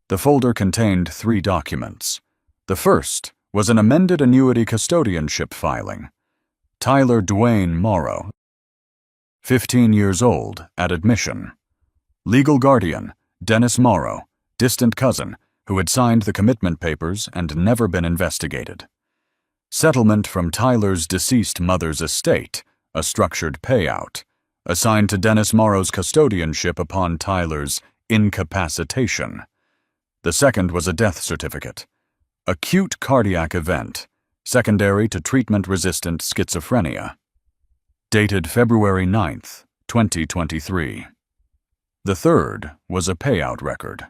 The folder contained 3 documents. The first was an amended annuity custodianship filing. Tyler Dwayne Morrow, 15 years old, at admission. Legal guardian, Dennis Morrow, distant cousin, who had signed the commitment papers and never been investigated. Settlement from Tyler's deceased mother's estate, a structured payout, assigned to Dennis Morrow's custodianship upon Tyler's incapacitation. The second was a death certificate. Acute cardiac event, secondary to treatment-resistant schizophrenia. Dated February 9th, 2023. The third was a payout record.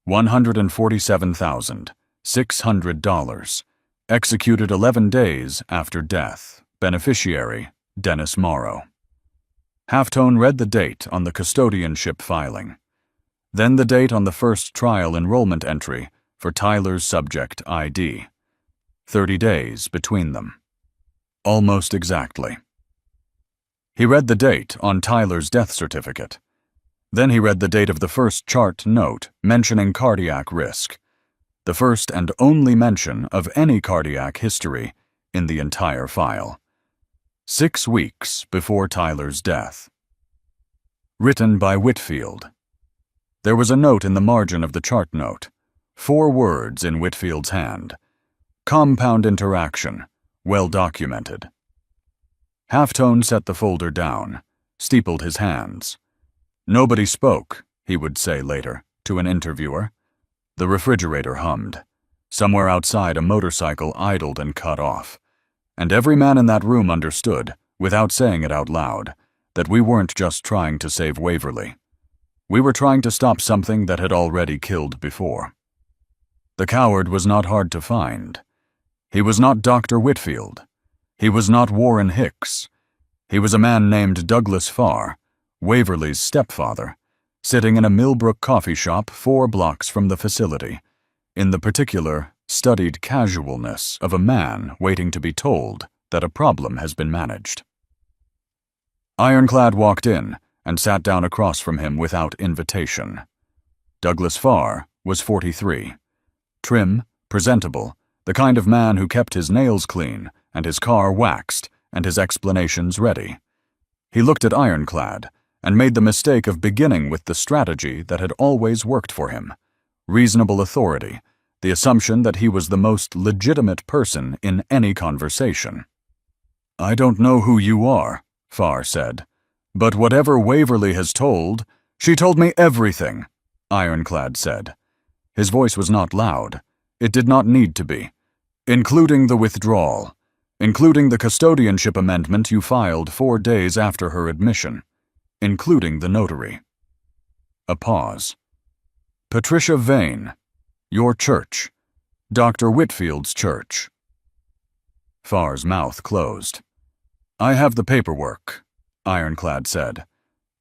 $147,600. Executed 11 days after death. Beneficiary, Dennis Morrow. Halftone read the date on the custodianship filing. Then the date on the first trial enrollment entry for Tyler's subject ID. 30 days between them. Almost exactly. He read the date on Tyler's death certificate. Then he read the date of the first chart note mentioning cardiac risk, the first and only mention of any cardiac history in the entire file. 6 weeks before Tyler's death. Written by Whitfield. There was a note in the margin of the chart note. 4 words in Whitfield's hand. Compound interaction, well documented. Halftone set the folder down, steepled his hands. Nobody spoke, he would say later, to an interviewer. The refrigerator hummed. Somewhere outside a motorcycle idled and cut off. And every man in that room understood, without saying it out loud, that we weren't just trying to save Waverly. We were trying to stop something that had already killed before. The coward was not hard to find. He was not Dr. Whitfield. He was not Warren Hicks. He was a man named Douglas Farr, Waverly's stepfather, sitting in a Millbrook coffee shop 4 blocks from the facility, in the particular, studied casualness of a man waiting to be told that a problem has been managed. Ironclad walked in and sat down across from him without invitation. Douglas Farr was 43. Trim, presentable, the kind of man who kept his nails clean and his car waxed and his explanations ready. He looked at Ironclad and made the mistake of beginning with the strategy that had always worked for him. Reasonable authority, the assumption that he was the most legitimate person in any conversation. "I don't know who you are," Farr said, "but whatever Waverly has told, she told me everything. Ironclad said. His voice was not loud. It did not need to be. Including the withdrawal. Including the custodianship amendment you filed 4 days after her admission. Including the notary. A pause. Patricia Vane. Your church. Dr. Whitfield's church. Farr's mouth closed. I have the paperwork, Ironclad said.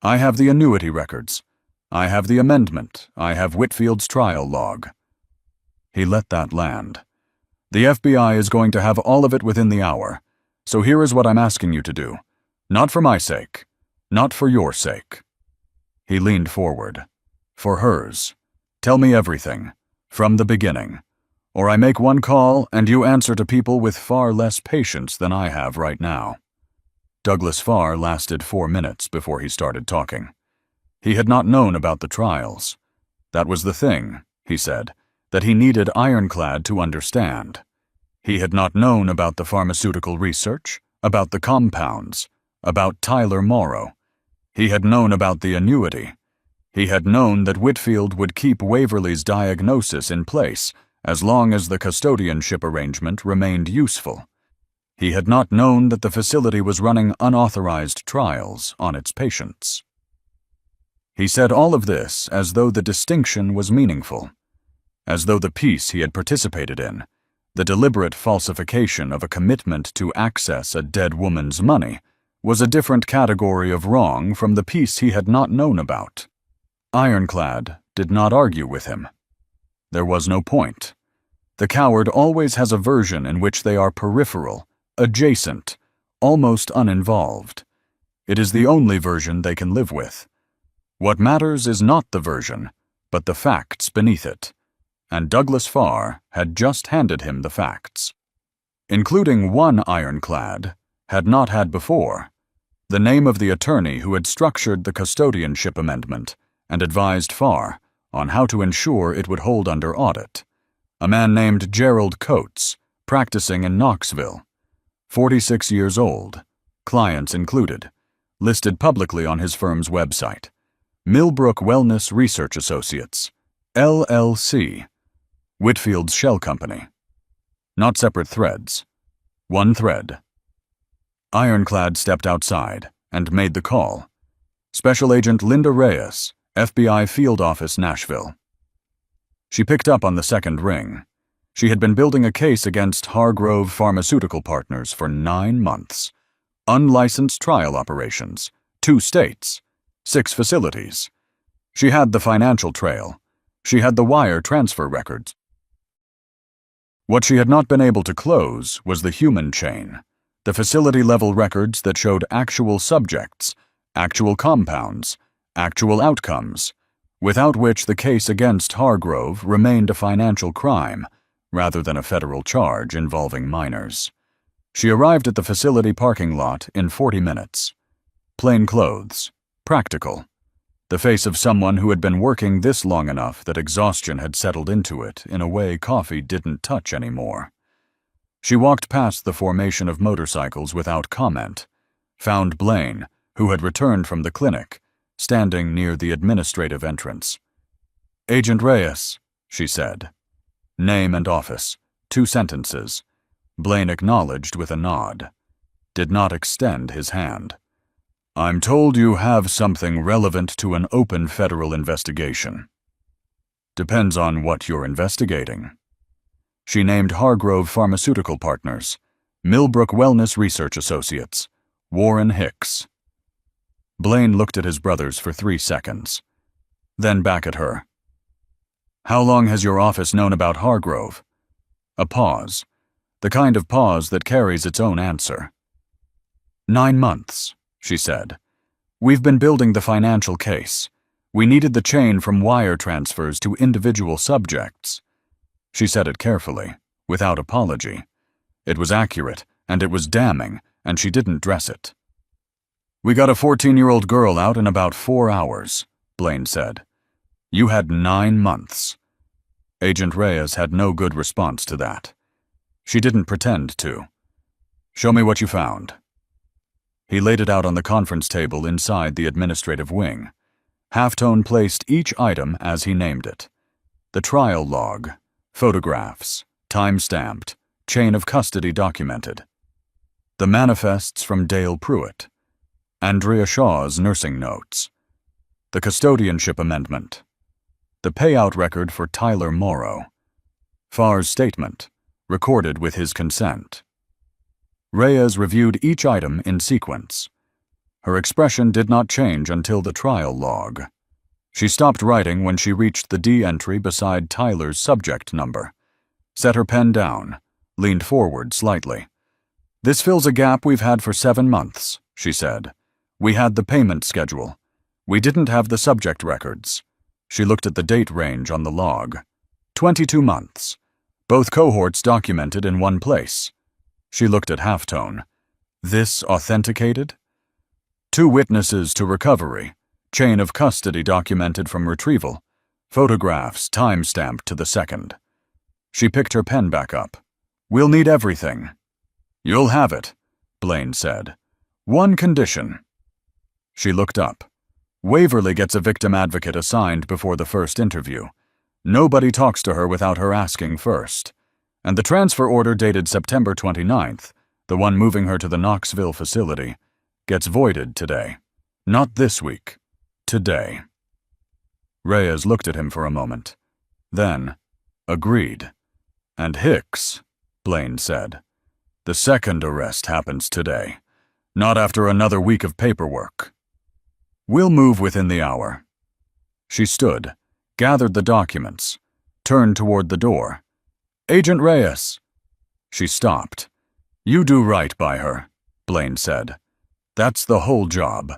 I have the annuity records. I have the amendment. I have Whitfield's trial log. He let that land. The FBI is going to have all of it within the hour, so here is what I'm asking you to do. Not for my sake. Not for your sake. He leaned forward. For hers. Tell me everything. From the beginning. Or I make one call and you answer to people with far less patience than I have right now. Douglas Farr lasted 4 minutes before he started talking. He had not known about the trials. That was the thing, he said, that he needed Ironclad to understand. He had not known about the pharmaceutical research, about the compounds, about Tyler Morrow. He had known about the annuity. He had known that Whitfield would keep Waverly's diagnosis in place as long as the custodianship arrangement remained useful. He had not known that the facility was running unauthorized trials on its patients. He said all of this as though the distinction was meaningful, as though the piece he had participated in, the deliberate falsification of a commitment to access a dead woman's money, was a different category of wrong from the piece he had not known about. Ironclad did not argue with him. There was no point. The coward always has a version in which they are peripheral, adjacent, almost uninvolved. It is the only version they can live with. What matters is not the version, but the facts beneath it. And Douglas Farr had just handed him the facts. Including one Ironclad had not had before. The name of the attorney who had structured the custodianship amendment and advised Farr on how to ensure it would hold under audit. A man named Gerald Coates, practicing in Knoxville. 46 years old, clients included, listed publicly on his firm's website. Millbrook Wellness Research Associates, LLC, Whitfield's shell company. Not separate threads. One thread. Ironclad stepped outside and made the call. Special Agent Linda Reyes, FBI Field Office, Nashville. She picked up on the second ring. She had been building a case against Hargrove Pharmaceutical Partners for 9 months. Unlicensed trial operations, 2 states, 6 facilities. She had the financial trail. She had the wire transfer records. What she had not been able to close was the human chain, the facility-level records that showed actual subjects, actual compounds, actual outcomes, without which the case against Hargrove remained a financial crime, rather than a federal charge involving minors. She arrived at the facility parking lot in 40 minutes. Plain clothes. Practical. The face of someone who had been working this long enough that exhaustion had settled into it in a way coffee didn't touch anymore. She walked past the formation of motorcycles without comment, found Blaine, who had returned from the clinic, standing near the administrative entrance. "Agent Reyes," she said. Name and office, 2 sentences. Blaine acknowledged with a nod. Did not extend his hand. "I'm told you have something relevant to an open federal investigation." "Depends on what you're investigating." She named Hargrove Pharmaceutical Partners, Millbrook Wellness Research Associates, Warren Hicks. Blaine looked at his brothers for 3 seconds. Then back at her. "How long has your office known about Hargrove?" A pause. The kind of pause that carries its own answer. 9 months, she said. "We've been building the financial case. We needed the chain from wire transfers to individual subjects." She said it carefully, without apology. It was accurate, and it was damning, and she didn't dress it. "We got a 14-year-old girl out in about 4 hours, Blaine said. "You had 9 months. Agent Reyes had no good response to that. She didn't pretend to. "Show me what you found." He laid it out on the conference table inside the administrative wing. Halftone placed each item as he named it. The trial log, photographs, time-stamped, chain of custody documented. The manifests from Dale Pruitt. Andrea Shaw's nursing notes. The custodianship amendment. The payout record for Tyler Morrow. Farr's statement, recorded with his consent. Reyes reviewed each item in sequence. Her expression did not change until the trial log. She stopped writing when she reached the D entry beside Tyler's subject number. Set her pen down, leaned forward slightly. "This fills a gap we've had for 7 months," she said. "We had the payment schedule. We didn't have the subject records." She looked at the date range on the log. 22 months. Both cohorts documented in one place. She looked at Halftone. "This authenticated?" 2 witnesses to recovery. Chain of custody documented from retrieval. Photographs time-stamped to the second. She picked her pen back up. "We'll need everything." "You'll have it," Blaine said. "One condition." She looked up. Waverly gets a victim advocate assigned before the first interview. Nobody talks to her without her asking first. And the transfer order dated September 29th, the one moving her to the Knoxville facility, gets voided today. Not this week. Today. Reyes looked at him for a moment. Then, agreed. "And Hicks," Blaine said. "The second arrest happens today. Not after another week of paperwork." "We'll move within the hour." She stood, gathered the documents, turned toward the door. "Agent Reyes." She stopped. "You do right by her," Blaine said. "That's the whole job."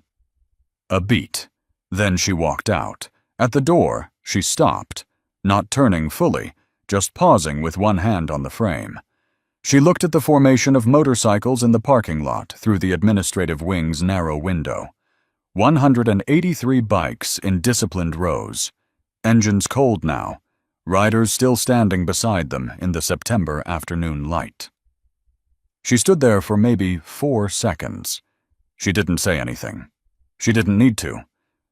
A beat. Then she walked out. At the door, she stopped, not turning fully, just pausing with one hand on the frame. She looked at the formation of motorcycles in the parking lot through the administrative wing's narrow window. 183 bikes in disciplined rows. Engines cold now, riders still standing beside them in the September afternoon light. She stood there for maybe 4 seconds. She didn't say anything. She didn't need to.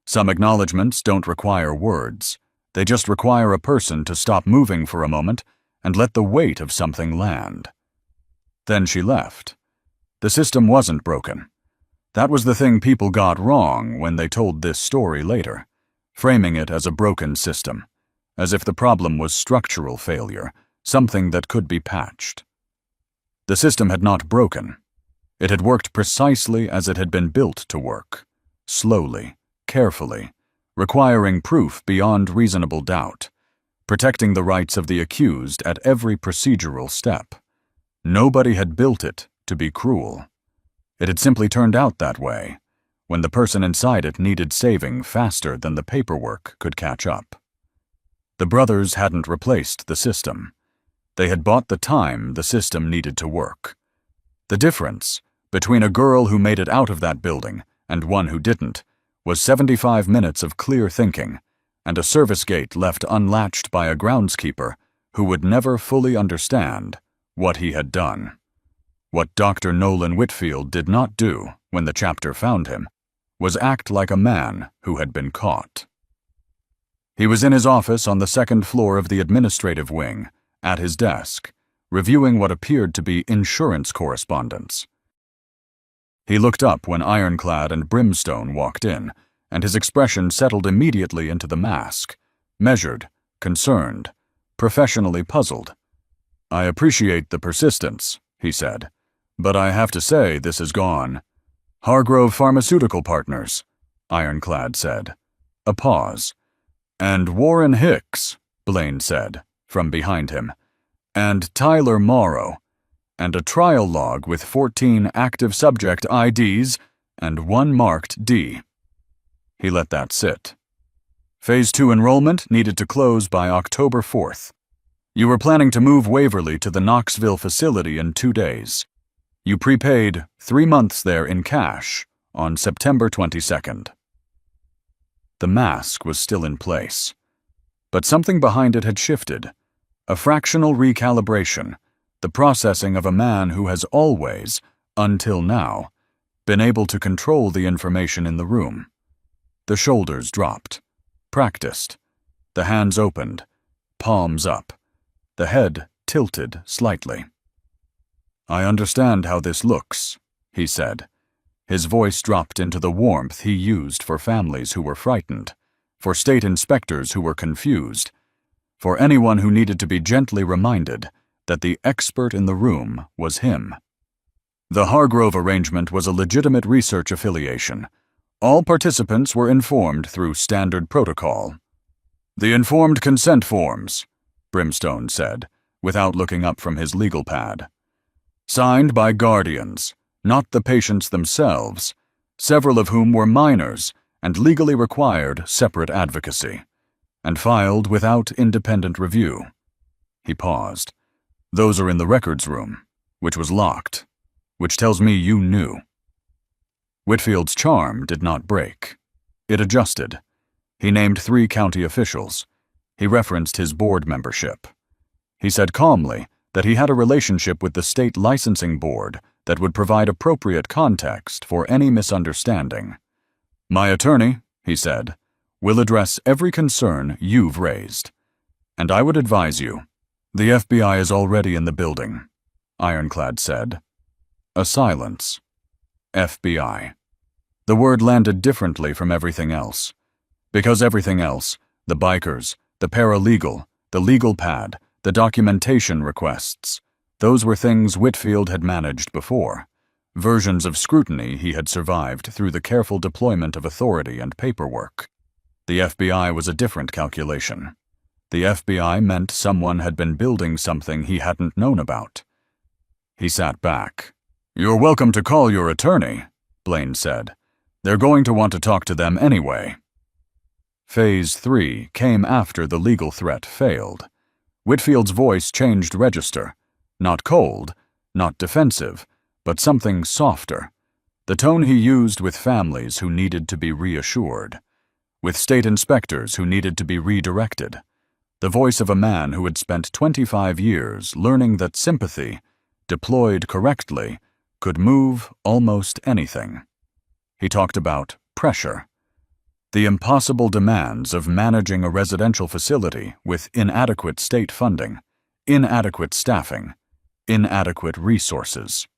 Some acknowledgments don't require words. They just require a person to stop moving for a moment and let the weight of something land. Then she left. The system wasn't broken. That was the thing people got wrong when they told this story later, framing it as a broken system, as if the problem was structural failure, something that could be patched. The system had not broken. It had worked precisely as it had been built to work, slowly, carefully, requiring proof beyond reasonable doubt, protecting the rights of the accused at every procedural step. Nobody had built it to be cruel. It had simply turned out that way, when the person inside it needed saving faster than the paperwork could catch up. The brothers hadn't replaced the system. They had bought the time the system needed to work. The difference between a girl who made it out of that building and one who didn't was 75 minutes of clear thinking and a service gate left unlatched by a groundskeeper who would never fully understand what he had done. What Dr. Nolan Whitfield did not do when the chapter found him was act like a man who had been caught. He was in his office on the second floor of the administrative wing, at his desk, reviewing what appeared to be insurance correspondence. He looked up when Ironclad and Brimstone walked in, and his expression settled immediately into the mask, measured, concerned, professionally puzzled. "I appreciate the persistence," he said, "but I have to say this is gone." "Hargrove Pharmaceutical Partners," Ironclad said. A pause. "And Warren Hicks," Blaine said, from behind him. "And Tyler Morrow. And a trial log with 14 active subject IDs and 1 marked D." He let that sit. "Phase 2 enrollment needed to close by October 4th. You were planning to move Waverly to the Knoxville facility in 2 days. You prepaid 3 months there in cash on September 22nd. The mask was still in place, but something behind it had shifted. A fractional recalibration, the processing of a man who has always, until now, been able to control the information in the room. The shoulders dropped. Practiced. The hands opened, palms up. The head tilted slightly. "I understand how this looks," he said. His voice dropped into the warmth he used for families who were frightened, for state inspectors who were confused, for anyone who needed to be gently reminded that the expert in the room was him. The Hargrove arrangement was a legitimate research affiliation. All participants were informed through standard protocol. "The informed consent forms," Brimstone said, without looking up from his legal pad. "Signed by guardians, not the patients themselves, several of whom were minors and legally required separate advocacy, and filed without independent review." He paused. "Those are in the records room, which was locked, which tells me you knew." Whitfield's charm did not break. It adjusted. He named 3 county officials. He referenced his board membership. He said calmly that he had a relationship with the state licensing board that would provide appropriate context for any misunderstanding. "My attorney," he said, "will address every concern you've raised. And I would advise you." "The FBI is already in the building," Ironclad said. A silence. FBI. The word landed differently from everything else. Because everything else, the bikers, the paralegal, the legal pad, the documentation requests, those were things Whitfield had managed before, versions of scrutiny he had survived through the careful deployment of authority and paperwork. The FBI was a different calculation. The FBI meant someone had been building something he hadn't known about. He sat back. "You're welcome to call your attorney," Blaine said. "They're going to want to talk to them anyway." Phase 3 came after the legal threat failed. Whitfield's voice changed register. Not cold, not defensive, but something softer. The tone he used with families who needed to be reassured. With state inspectors who needed to be redirected. The voice of a man who had spent 25 years learning that sympathy, deployed correctly, could move almost anything. He talked about pressure. The impossible demands of managing a residential facility with inadequate state funding, inadequate staffing, inadequate resources.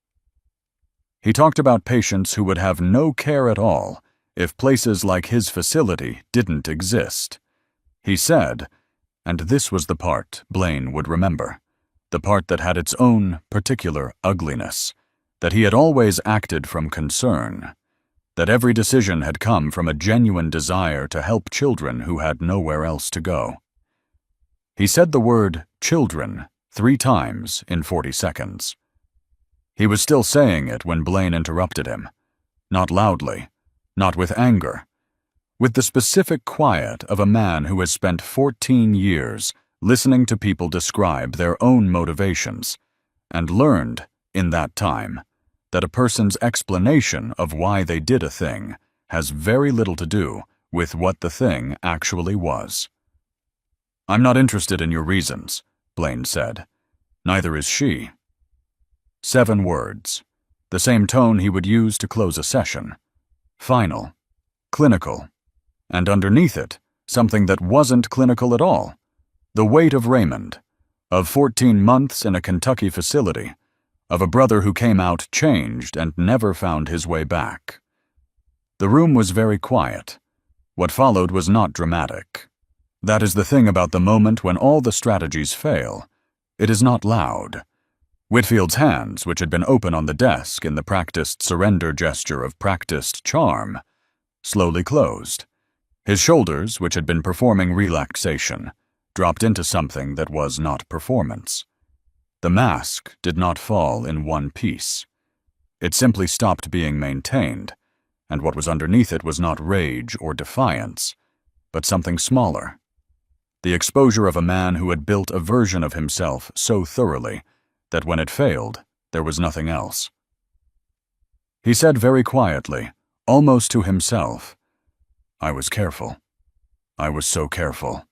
He talked about patients who would have no care at all if places like his facility didn't exist. He said, and this was the part Blaine would remember, the part that had its own particular ugliness, that he had always acted from concern, that every decision had come from a genuine desire to help children who had nowhere else to go. He said the word children 3 times in 40 seconds. He was still saying it when Blaine interrupted him, not loudly, not with anger, with the specific quiet of a man who has spent 14 years listening to people describe their own motivations, and learned, in that time, that a person's explanation of why they did a thing has very little to do with what the thing actually was. "I'm not interested in your reasons," Blaine said. "Neither is she." 7 words, the same tone he would use to close a session. Final, clinical, and underneath it, something that wasn't clinical at all. The weight of Raymond, of 14 months in a Kentucky facility, of a brother who came out changed and never found his way back. The room was very quiet. What followed was not dramatic. That is the thing about the moment when all the strategies fail. It is not loud. Whitfield's hands, which had been open on the desk in the practiced surrender gesture of practiced charm, slowly closed. His shoulders, which had been performing relaxation, dropped into something that was not performance. The mask did not fall in one piece. It simply stopped being maintained, and what was underneath it was not rage or defiance, but something smaller. The exposure of a man who had built a version of himself so thoroughly that when it failed, there was nothing else. He said very quietly, almost to himself, "I was careful. I was so careful."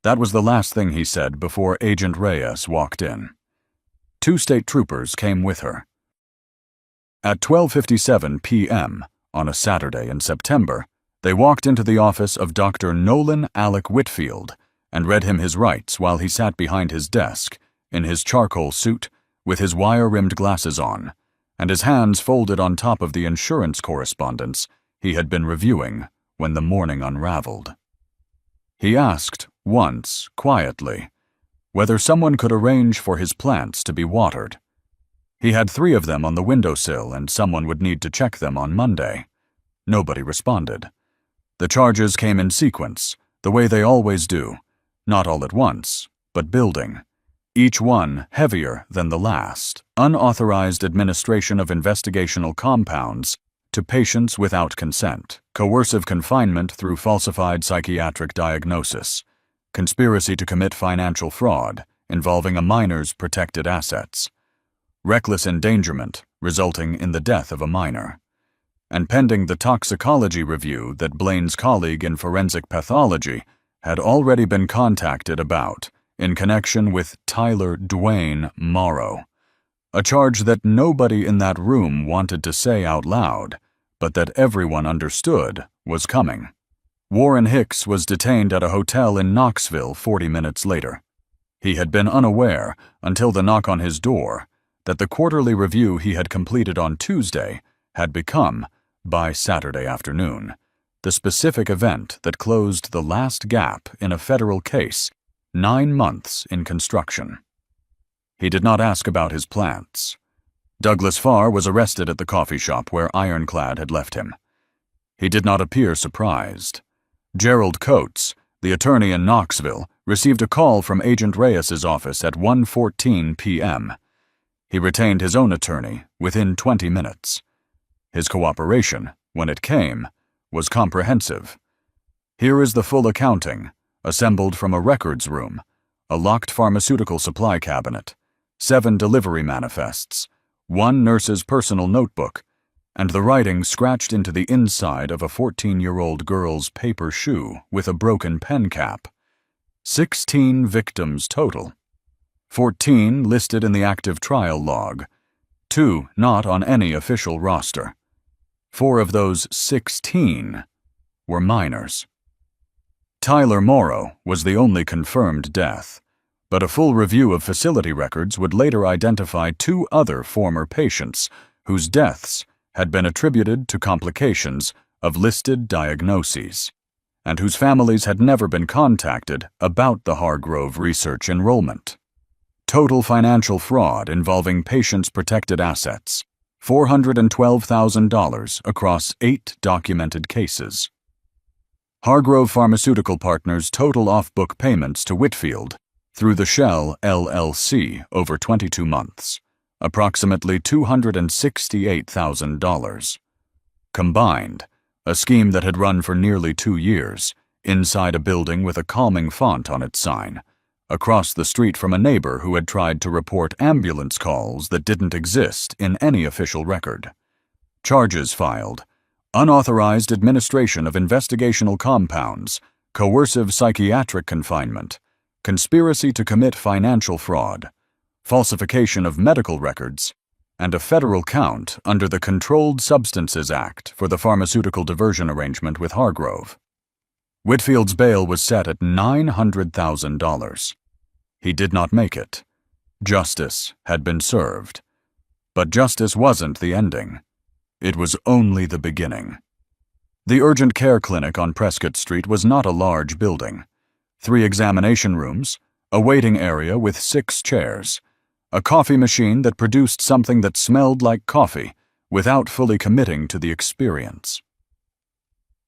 That was the last thing he said before Agent Reyes walked in. 2 state troopers came with her. At 12:57 p.m. on a Saturday in September, They walked into the office of Dr. Nolan Alec Whitfield and read him his rights while he sat behind his desk, in his charcoal suit, with his wire-rimmed glasses on, and his hands folded on top of the insurance correspondence he had been reviewing when the morning unraveled. He asked, once, quietly, whether someone could arrange for his plants to be watered. He had 3 of them on the windowsill and someone would need to check them on Monday. Nobody responded. The charges came in sequence, the way they always do, not all at once, but building. Each one heavier than the last. Unauthorized administration of investigational compounds to patients without consent, coercive confinement through falsified psychiatric diagnosis, conspiracy to commit financial fraud involving a minor's protected assets, reckless endangerment resulting in the death of a minor, and pending the toxicology review that Blaine's colleague in forensic pathology had already been contacted about in connection with Tyler Dwayne Morrow, a charge that nobody in that room wanted to say out loud, but that everyone understood was coming. Warren Hicks was detained at a hotel in Knoxville 40 minutes later. He had been unaware, until the knock on his door, that the quarterly review he had completed on Tuesday had become, by Saturday afternoon, the specific event that closed the last gap in a federal case 9 months in construction. He did not ask about his plants. Douglas Farr was arrested at the coffee shop where Ironclad had left him. He did not appear surprised. Gerald Coates, the attorney in Knoxville, received a call from Agent Reyes's office at 1:14 p.m. He retained his own attorney within 20 minutes. His cooperation, when it came, was comprehensive. Here is the full accounting, assembled from a records room, a locked pharmaceutical supply cabinet, 7 delivery manifests, 1 nurse's personal notebook, and the writing scratched into the inside of a 14-year-old girl's paper shoe with a broken pen cap. 16 victims total. 14 listed in the active trial log, 2 not on any official roster. 4 of those 16 were minors. Tyler Morrow was the only confirmed death, but a full review of facility records would later identify 2 other former patients whose deaths had been attributed to complications of listed diagnoses, and whose families had never been contacted about the Hargrove research enrollment. Total financial fraud involving patients' protected assets, $412,000 across 8 documented cases. Hargrove Pharmaceutical Partners' total off-book payments to Whitfield through the Shell LLC over 22 months, approximately $268,000. Combined, a scheme that had run for nearly 2 years, inside a building with a calming font on its sign, across the street from a neighbor who had tried to report ambulance calls that didn't exist in any official record. Charges filed: unauthorized administration of investigational compounds, coercive psychiatric confinement, conspiracy to commit financial fraud, falsification of medical records, and a federal count under the Controlled Substances Act for the pharmaceutical diversion arrangement with Hargrove. Whitfield's bail was set at $900,000. He did not make it. Justice had been served. But justice wasn't the ending. It was only the beginning. The urgent care clinic on Prescott Street was not a large building. 3 examination rooms, a waiting area with 6 chairs, a coffee machine that produced something that smelled like coffee without fully committing to the experience.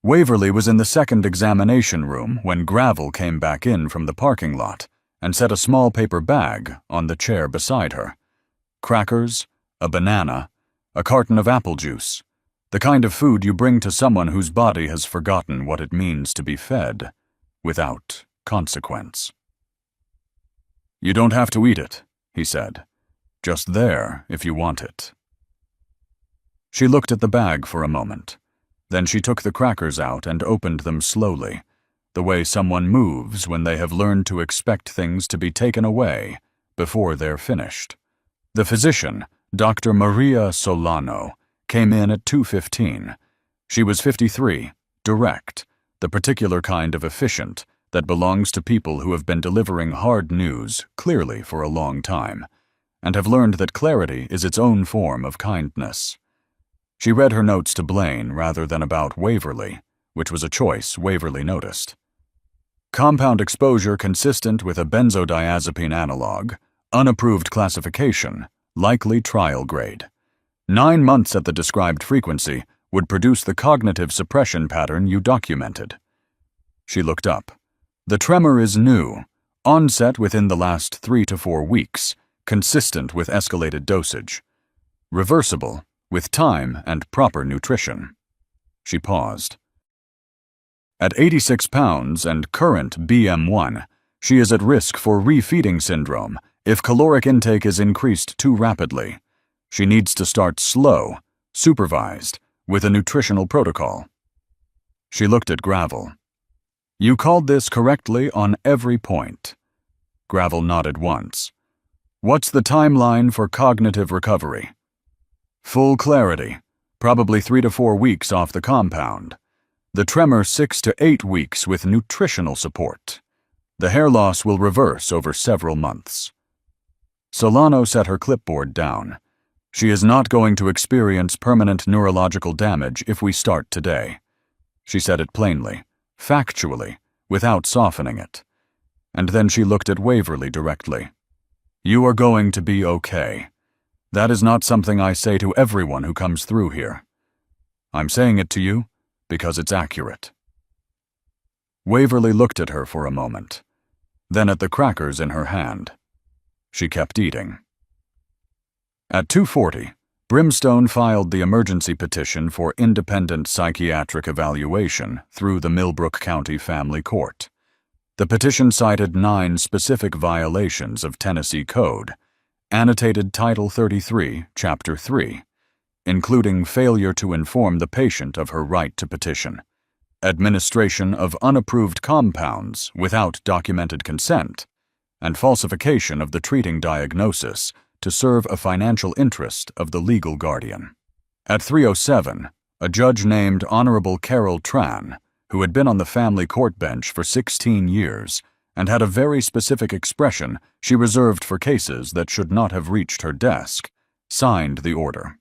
Waverly was in the 2nd examination room when Gravel came back in from the parking lot and set a small paper bag on the chair beside her. Crackers, a banana, a carton of apple juice, the kind of food you bring to someone whose body has forgotten what it means to be fed, without consequence. "You don't have to eat it," he said. "Just there if you want it." She looked at the bag for a moment. Then she took the crackers out and opened them slowly, the way someone moves when they have learned to expect things to be taken away before they're finished. The physician, Dr. Maria Solano, came in at 2:15. She was 53, direct, the particular kind of efficient that belongs to people who have been delivering hard news clearly for a long time, and have learned that clarity is its own form of kindness. She read her notes to Blaine rather than about Waverly, which was a choice Waverly noticed. Compound exposure consistent with a benzodiazepine analog, unapproved classification, likely trial grade. 9 months at the described frequency would produce the cognitive suppression pattern you documented. She looked up. The tremor is new, onset within the last 3 to 4 weeks, consistent with escalated dosage. Reversible, with time and proper nutrition. She paused. At 86 pounds and current BM1, she is at risk for refeeding syndrome if caloric intake is increased too rapidly. She needs to start slow, supervised, with a nutritional protocol. She looked at Gravel. You called this correctly on every point. Gravel nodded once. What's the timeline for cognitive recovery? Full clarity, probably 3 to 4 weeks off the compound. The tremor 6 to 8 weeks with nutritional support. The hair loss will reverse over several months. Solano set her clipboard down. She is not going to experience permanent neurological damage if we start today. She said it plainly, factually, without softening it. And then she looked at Waverly directly. You are going to be okay. That is not something I say to everyone who comes through here. I'm saying it to you because it's accurate. Waverly looked at her for a moment, then at the crackers in her hand. She kept eating. At 2:40, Brimstone filed the emergency petition for independent psychiatric evaluation through the Millbrook County Family Court. The petition cited 9 specific violations of Tennessee Code, annotated Title 33, Chapter 3, including failure to inform the patient of her right to petition, administration of unapproved compounds without documented consent, and falsification of the treating diagnosis to serve a financial interest of the legal guardian. At 3:07, a judge named Honorable Carol Tran, who had been on the family court bench for 16 years and had a very specific expression she reserved for cases that should not have reached her desk, signed the order.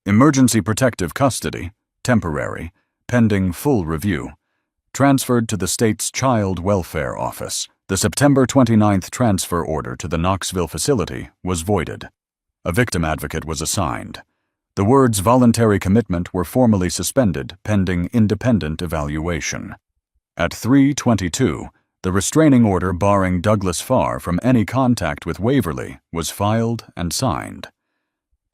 Emergency protective custody, temporary, pending full review, transferred to the state's Child Welfare Office. The September 29th transfer order to the Knoxville facility was voided. A victim advocate was assigned. The words voluntary commitment were formally suspended pending independent evaluation. At 3:22, the restraining order barring Douglas Farr from any contact with Waverly was filed and signed.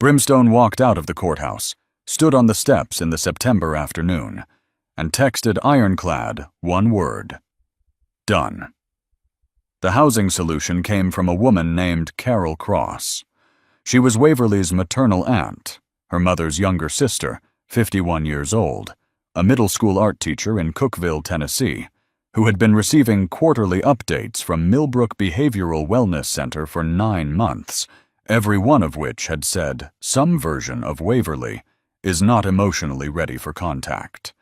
Brimstone walked out of the courthouse, stood on the steps in the September afternoon, and texted ironclad one word: done. The housing solution came from a woman named Carol Cross. She was Waverly's maternal aunt, her mother's younger sister, 51 years old, a middle school art teacher in Cookeville, Tennessee, who had been receiving quarterly updates from Millbrook Behavioral Wellness Center for 9 months, every one of which had said some version of Waverly is not emotionally ready for contact.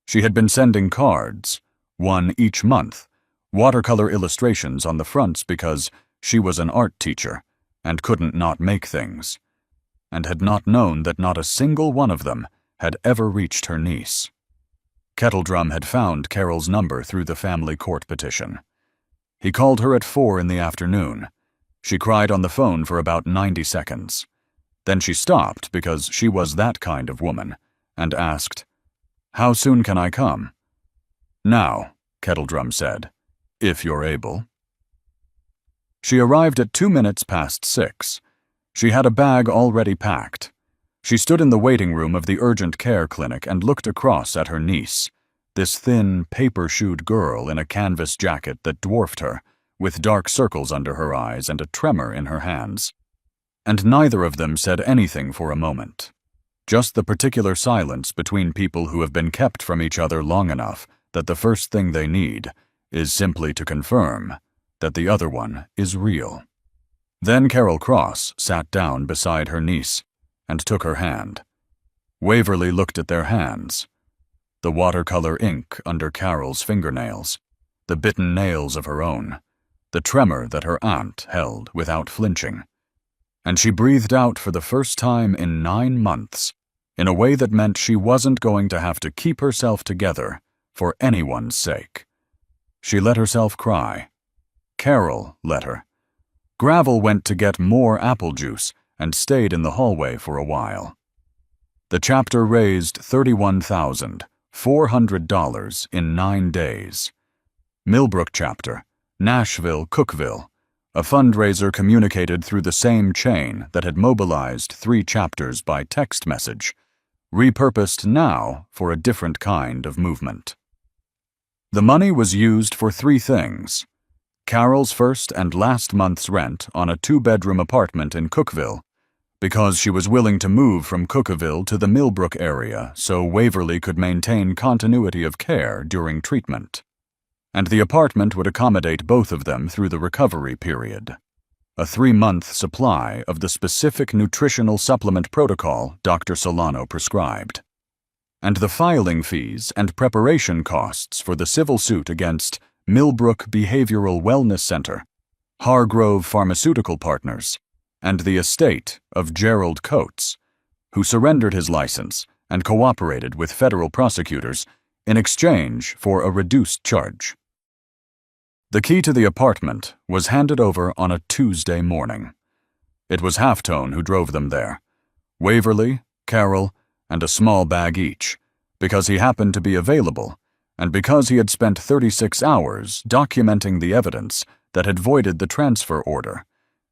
She had been sending cards, one each month, watercolor illustrations on the fronts because she was an art teacher and couldn't not make things, and had not known that not a single one of them had ever reached her niece. Kettledrum had found Carol's number through the family court petition. He called her at 4 in the afternoon. She cried on the phone for about 90 seconds. Then she stopped because she was that kind of woman, and asked, "How soon can I come?" "Now," Kettledrum said, "if you're able." She arrived at 2 minutes past 6. She had a bag already packed. She stood in the waiting room of the urgent care clinic and looked across at her niece, this thin, paper-shoed girl in a canvas jacket that dwarfed her, with dark circles under her eyes and a tremor in her hands. And neither of them said anything for a moment. Just the particular silence between people who have been kept from each other long enough that the first thing they need is simply to confirm that the other one is real. Then Carol Cross sat down beside her niece and took her hand. Waverly looked at their hands. the watercolor ink under Carol's fingernails, the bitten nails of her own, the tremor that her aunt held without flinching. And she breathed out for the first time in 9 months, in a way that meant she wasn't going to have to keep herself together for anyone's sake. She let herself cry. Carol let her. Gravel went to get more apple juice and stayed in the hallway for a while. The chapter raised $31,400 in 9 days. Millbrook chapter, Nashville, Cookeville, a fundraiser communicated through the same chain that had mobilized 3 chapters by text message, repurposed now for a different kind of movement. The money was used for 3 things: Carol's first and last month's rent on a 2-bedroom apartment in Cookeville, because she was willing to move from Cookeville to the Millbrook area so Waverly could maintain continuity of care during treatment. And the apartment would accommodate both of them through the recovery period. A 3-month supply of the specific nutritional supplement protocol Dr. Solano prescribed. And the filing fees and preparation costs for the civil suit against Millbrook Behavioral Wellness Center, Hargrove Pharmaceutical Partners, and the estate of Gerald Coates, who surrendered his license and cooperated with federal prosecutors in exchange for a reduced charge. The key to the apartment was handed over on a Tuesday morning. It was Halftone who drove them there, Waverly, Carol, and a small bag each, because he happened to be available, and because he had spent 36 hours documenting the evidence that had voided the transfer order,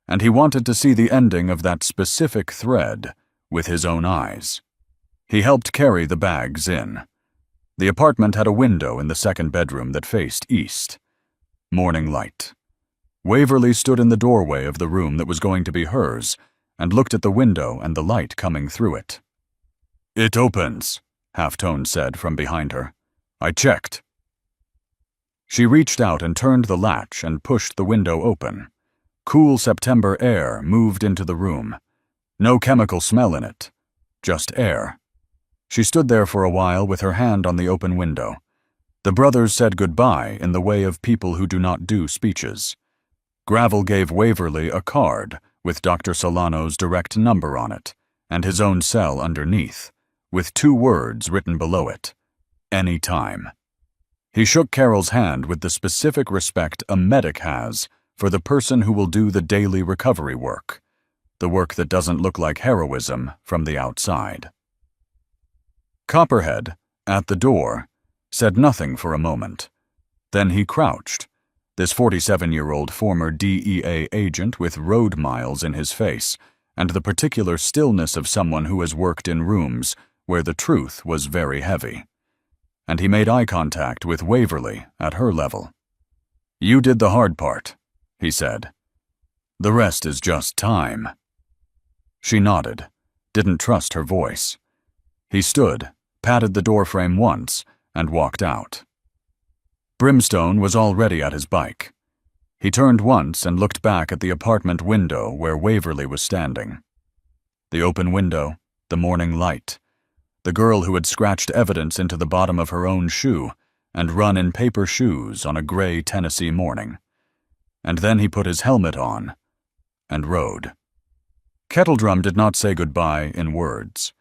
and he wanted to see the ending of that specific thread with his own eyes. He helped carry the bags in. The apartment had a window in the 2nd bedroom that faced east. Morning light. Waverly stood in the doorway of the room that was going to be hers and looked at the window and the light coming through it. "It opens," Halftone said from behind her. "I checked." She reached out and turned the latch and pushed the window open. Cool September air moved into the room. No chemical smell in it, just air. She stood there for a while with her hand on the open window. The brothers said goodbye in the way of people who do not do speeches. Gravel gave Waverly a card with Dr. Solano's direct number on it, and his own cell underneath, with 2 words written below it: "Any time." He shook Carol's hand with the specific respect a medic has for the person who will do the daily recovery work, the work that doesn't look like heroism from the outside. Copperhead, at the door, said nothing for a moment. Then he crouched, this 47-year-old former DEA agent with road miles in his face and the particular stillness of someone who has worked in rooms where the truth was very heavy. And he made eye contact with Waverly at her level. "You did the hard part," he said. "The rest is just time." She nodded, didn't trust her voice. He stood, patted the doorframe once, and walked out. Brimstone was already at his bike. He turned once and looked back at the apartment window where Waverly was standing. The open window, the morning light, the girl who had scratched evidence into the bottom of her own shoe and run in paper shoes on a gray Tennessee morning. And then he put his helmet on and rode. Kettledrum did not say goodbye in words.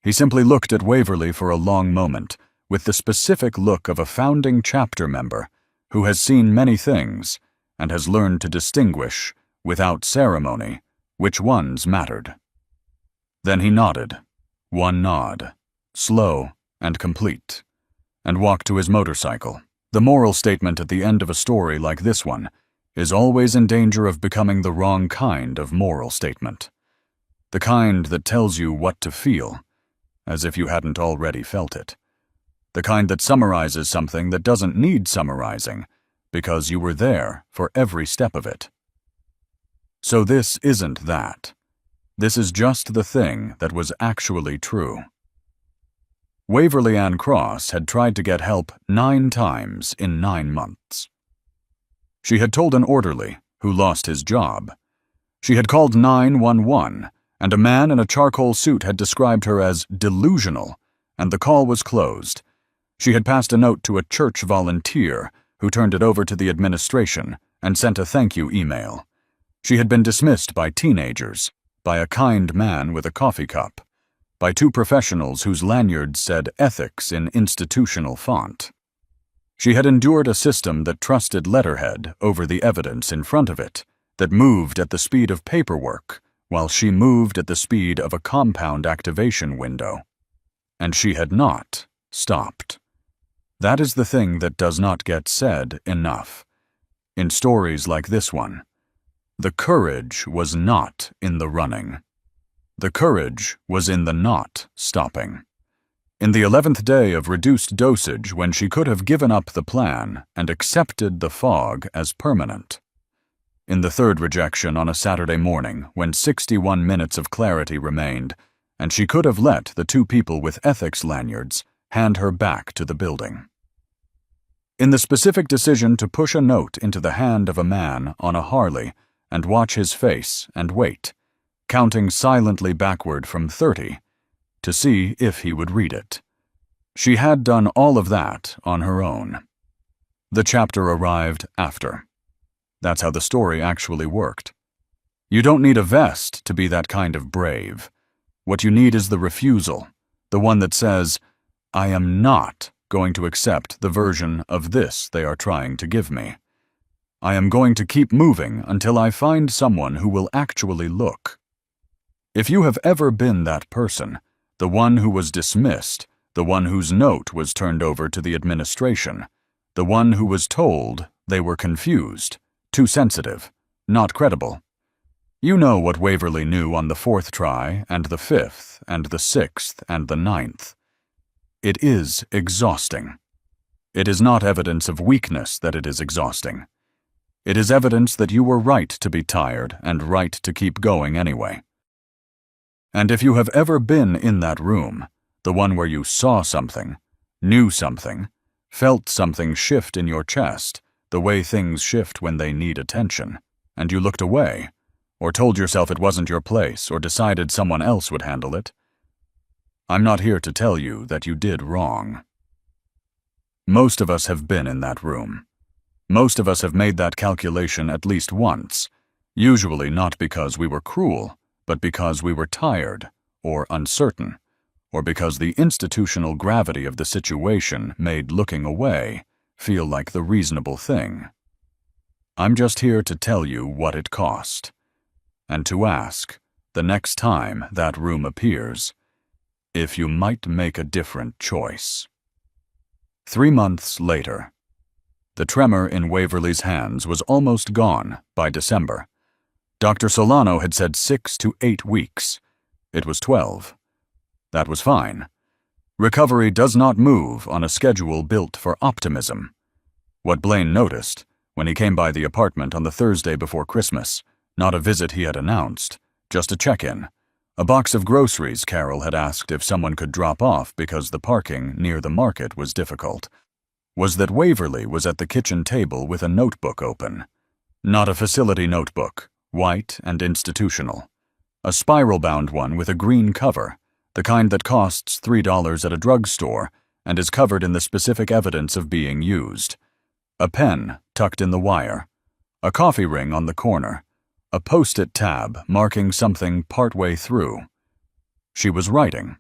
He simply looked at Waverly for a long moment, with the specific look of a founding chapter member who has seen many things and has learned to distinguish, without ceremony, which ones mattered. Then he nodded, one nod, slow and complete, and walked to his motorcycle. The moral statement at the end of a story like this one is always in danger of becoming the wrong kind of moral statement. The kind that tells you what to feel, as if you hadn't already felt it. The kind that summarizes something that doesn't need summarizing, because you were there for every step of it. So this isn't that. This is just the thing that was actually true. Waverly Ann Cross had tried to get help 9 times in 9 months. She had told an orderly, who lost his job. She had called 911, and a man in a charcoal suit had described her as delusional, and the call was closed. She had passed a note to a church volunteer who turned it over to the administration and sent a thank you email. She had been dismissed by teenagers, by a kind man with a coffee cup, by two professionals whose lanyards said ethics in institutional font. She had endured a system that trusted letterhead over the evidence in front of it, that moved at the speed of paperwork, while she moved at the speed of a compound activation window. And she had not stopped. That is the thing that does not get said enough. In stories like this one, the courage was not in the running. The courage was in the not stopping. In the 11th day of reduced dosage, when she could have given up the plan and accepted the fog as permanent. In the third rejection on a Saturday morning, when 61 minutes of clarity remained, and she could have let the two people with ethics lanyards hand her back to the building. In the specific decision to push a note into the hand of a man on a Harley and watch his face and wait, counting silently backward from 30, to see if he would read it. She had done all of that on her own. The chapter arrived after. That's how the story actually worked. You don't need a vest to be that kind of brave. What you need is the refusal, the one that says, I am not going to accept the version of this they are trying to give me. I am going to keep moving until I find someone who will actually look. If you have ever been that person, the one who was dismissed, the one whose note was turned over to the administration, the one who was told they were confused, too sensitive, not credible. You know what Waverly knew on the 4th try, and the 5th, and the 6th, and the 9th. It is exhausting. It is not evidence of weakness that it is exhausting. It is evidence that you were right to be tired and right to keep going anyway. And if you have ever been in that room, the one where you saw something, knew something, felt something shift in your chest, the way things shift when they need attention, and you looked away, or told yourself it wasn't your place, or decided someone else would handle it, I'm not here to tell you that you did wrong. Most of us have been in that room. Most of us have made that calculation at least once, usually not because we were cruel, but because we were tired, or uncertain, or because the institutional gravity of the situation made looking away feel like the reasonable thing. I'm just here to tell you what it cost, and to ask, the next time that room appears, if you might make a different choice. 3 months later. The tremor in Waverly's hands was almost gone by December. Dr. Solano had said 6 to 8 weeks. It was 12. That was fine. Recovery does not move on a schedule built for optimism. What Blaine noticed, when he came by the apartment on the Thursday before Christmas, not a visit he had announced, just a check-in, a box of groceries Carol had asked if someone could drop off because the parking near the market was difficult, was that Waverly was at the kitchen table with a notebook open. Not a facility notebook, white and institutional. A spiral-bound one with a green cover, the kind that costs $3 at a drugstore and is covered in the specific evidence of being used. A pen tucked in the wire. A coffee ring on the corner. A post-it tab marking something partway through. She was writing.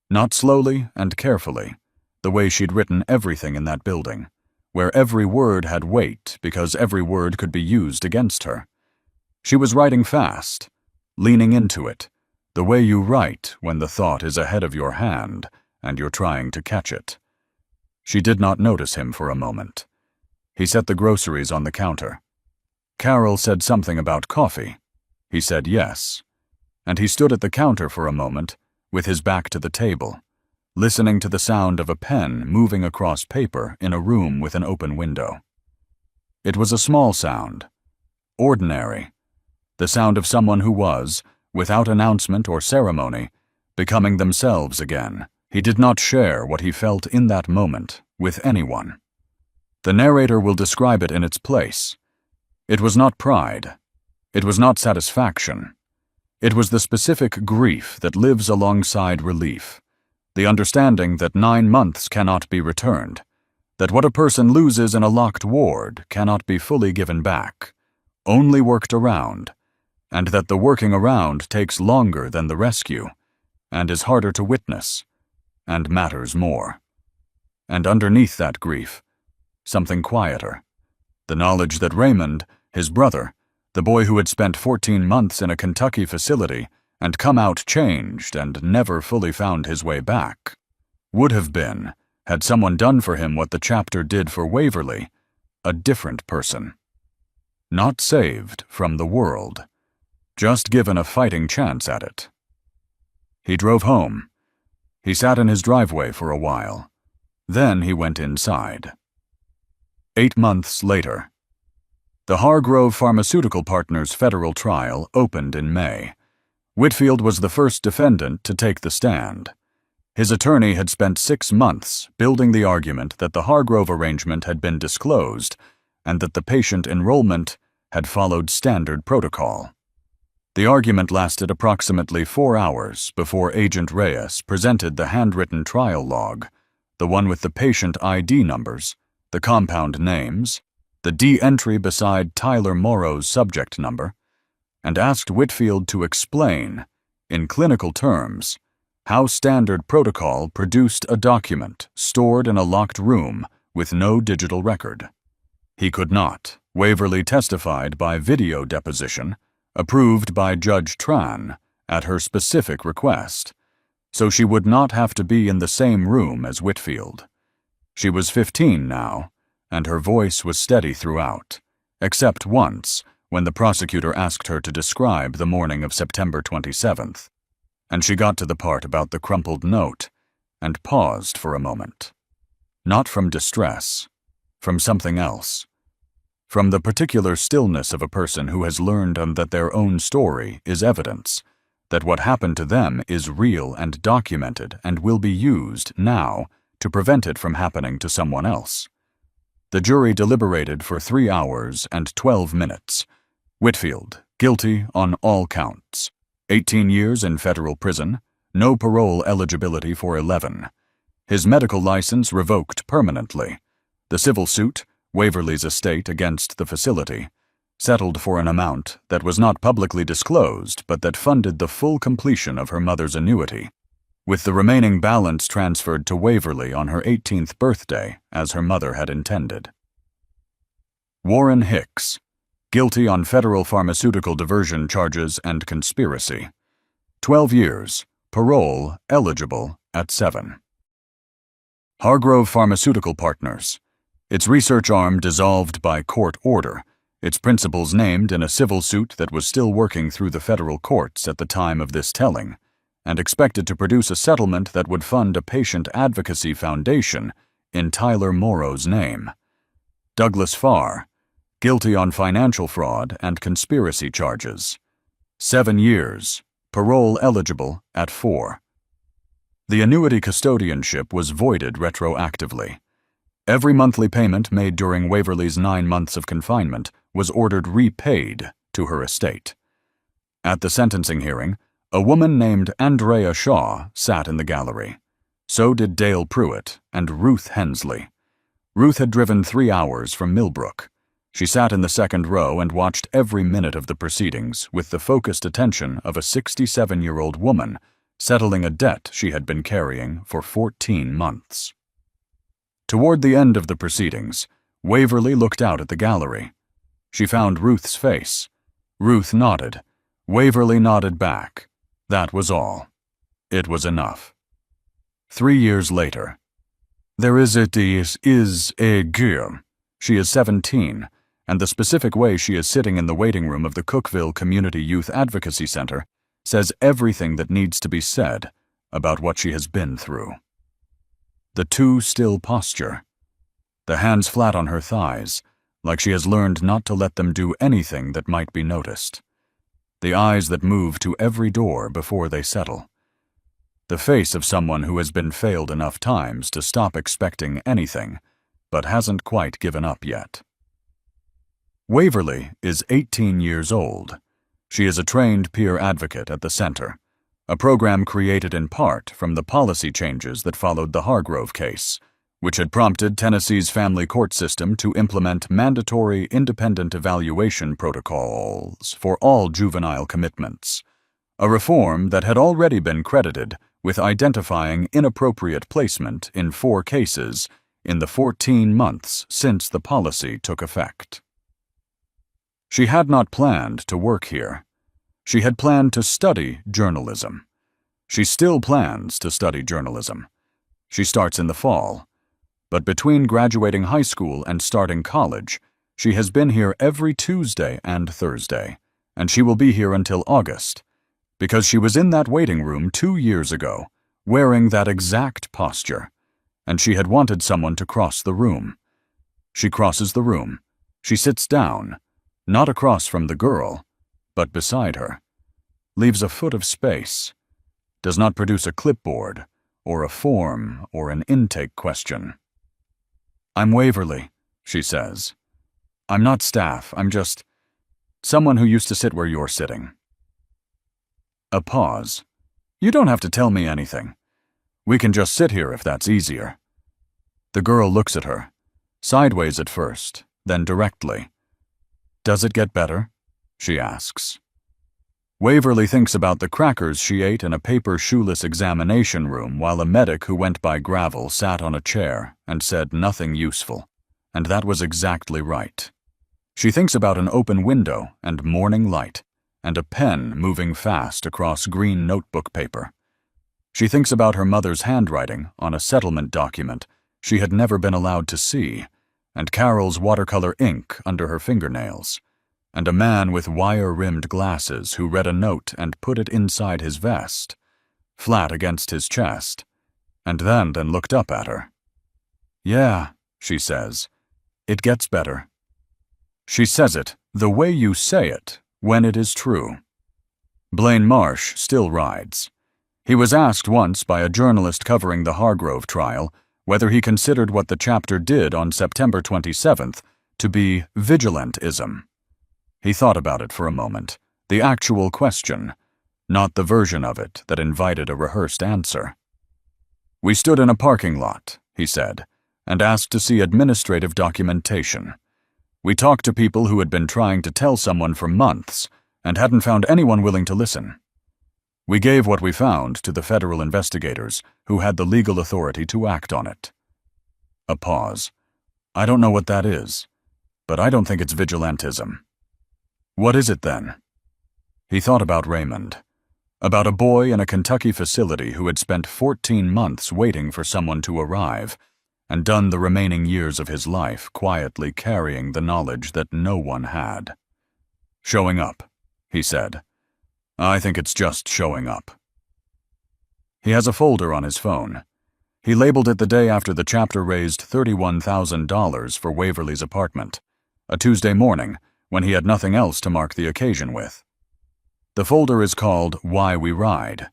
Not slowly and carefully, the way she'd written everything in that building, where every word had weight because every word could be used against her. She was writing fast, leaning into it, the way you write when the thought is ahead of your hand and you're trying to catch it. She did not notice him for a moment. He set the groceries on the counter. Carol said something about coffee. He said yes, and he stood at the counter for a moment with his back to the table, listening to the sound of a pen moving across paper in a room with an open window. It was a small sound, ordinary, the sound of someone who was, without announcement or ceremony, becoming themselves again. He did not share what he felt in that moment with anyone. The narrator will describe it in its place. It was not pride. It was not satisfaction. It was the specific grief that lives alongside relief, the understanding that 9 months cannot be returned, that what a person loses in a locked ward cannot be fully given back, only worked around, and that the working around takes longer than the rescue, and is harder to witness, and matters more. And underneath that grief, something quieter, the knowledge that Raymond, his brother, the boy who had spent 14 months in a Kentucky facility and come out changed and never fully found his way back, would have been, had someone done for him what the chapter did for Waverly, a different person. Not saved from the world, just given a fighting chance at it. He drove home. He sat in his driveway for a while. Then he went inside. 8 months later. The Hargrove Pharmaceutical Partners federal trial opened in May. Whitfield was the first defendant to take the stand. His attorney had spent 6 months building the argument that the Hargrove arrangement had been disclosed and that the patient enrollment had followed standard protocol. The argument lasted approximately 4 hours before Agent Reyes presented the handwritten trial log, the one with the patient ID numbers, the compound names, the D entry beside Tyler Morrow's subject number, and asked Whitfield to explain, in clinical terms, how standard protocol produced a document stored in a locked room with no digital record. He could not. Waverly testified by video deposition, approved by Judge Tran at her specific request, so she would not have to be in the same room as Whitfield. She was 15 now, and her voice was steady throughout, except once when the prosecutor asked her to describe the morning of September 27th, and she got to the part about the crumpled note and paused for a moment. Not from distress, from something else. From the particular stillness of a person who has learned that their own story is evidence, that what happened to them is real and documented and will be used now to prevent it from happening to someone else. The jury deliberated for 3 hours and 12 minutes. Whitfield, guilty on all counts. 18 years in federal prison, no parole eligibility for 11. His medical license revoked permanently. The civil suit, Waverly's estate against the facility, settled for an amount that was not publicly disclosed but that funded the full completion of her mother's annuity, with the remaining balance transferred to Waverly on her 18th birthday as her mother had intended. Warren Hicks, guilty on federal pharmaceutical diversion charges and conspiracy. 12 years, parole eligible at 7. Hargrove Pharmaceutical Partners. Its research arm dissolved by court order, its principals named in a civil suit that was still working through the federal courts at the time of this telling, and expected to produce a settlement that would fund a patient advocacy foundation in Tyler Morrow's name. Douglas Farr, guilty on financial fraud and conspiracy charges. 7 years, parole eligible at 4. The annuity custodianship was voided retroactively. Every monthly payment made during Waverly's 9 months of confinement was ordered repaid to her estate. At the sentencing hearing, a woman named Andrea Shaw sat in the gallery. So did Dale Pruitt and Ruth Hensley. Ruth had driven 3 hours from Millbrook. She sat in the second row and watched every minute of the proceedings with the focused attention of a 67-year-old woman settling a debt she had been carrying for 14 months. Toward the end of the proceedings, Waverly looked out at the gallery. She found Ruth's face. Ruth nodded. Waverly nodded back. That was all. It was enough. 3 years later. There is a girl. She is 17, and the specific way she is sitting in the waiting room of the Cookeville Community Youth Advocacy Center says everything that needs to be said about what she has been through. The too still posture. The hands flat on her thighs, like she has learned not to let them do anything that might be noticed. The eyes that move to every door before they settle. The face of someone who has been failed enough times to stop expecting anything, but hasn't quite given up yet. Waverly is 18 years old. She is a trained peer advocate at the center, a program created in part from the policy changes that followed the Hargrove case, which had prompted Tennessee's family court system to implement mandatory independent evaluation protocols for all juvenile commitments, a reform that had already been credited with identifying inappropriate placement in 4 cases in the 14 months since the policy took effect. She had not planned to work here. She had planned to study journalism. She still plans to study journalism. She starts in the fall. But between graduating high school and starting college, she has been here every Tuesday and Thursday, and she will be here until August, because she was in that waiting room 2 years ago, wearing that exact posture, and she had wanted someone to cross the room. She crosses the room. She sits down, not across from the girl, but beside her, leaves a foot of space, does not produce a clipboard, or a form, or an intake question. "I'm Waverly," she says. "I'm not staff, I'm just someone who used to sit where you're sitting." A pause. "You don't have to tell me anything. We can just sit here if that's easier." The girl looks at her, sideways at first, then directly. "Does it get better?" she asks. Waverly thinks about the crackers she ate in a paper shoeless examination room while a medic who went by gravel sat on a chair and said nothing useful, and that was exactly right. She thinks about an open window and morning light, and a pen moving fast across green notebook paper. She thinks about her mother's handwriting on a settlement document she had never been allowed to see, and Carol's watercolor ink under her fingernails, and a man with wire-rimmed glasses who read a note and put it inside his vest, flat against his chest, and then looked up at her. "Yeah," she says, "it gets better." She says it the way you say it when it is true. Blaine Marsh still rides. He was asked once by a journalist covering the Hargrove trial whether he considered what the chapter did on September 27th to be vigilantism. He thought about it for a moment, the actual question, not the version of it that invited a rehearsed answer. "We stood in a parking lot," he said, "and asked to see administrative documentation. We talked to people who had been trying to tell someone for months and hadn't found anyone willing to listen. We gave what we found to the federal investigators who had the legal authority to act on it." A pause. "I don't know what that is, but I don't think it's vigilantism." "What is it then?" He thought about Raymond, about a boy in a Kentucky facility who had spent 14 months waiting for someone to arrive and done the remaining years of his life quietly carrying the knowledge that no one had. "Showing up," he said. "I think it's just showing up." He has a folder on his phone. He labeled it the day after the chapter raised $31,000 for Waverly's apartment, a Tuesday morning, when he had nothing else to mark the occasion with. The folder is called Why We Ride.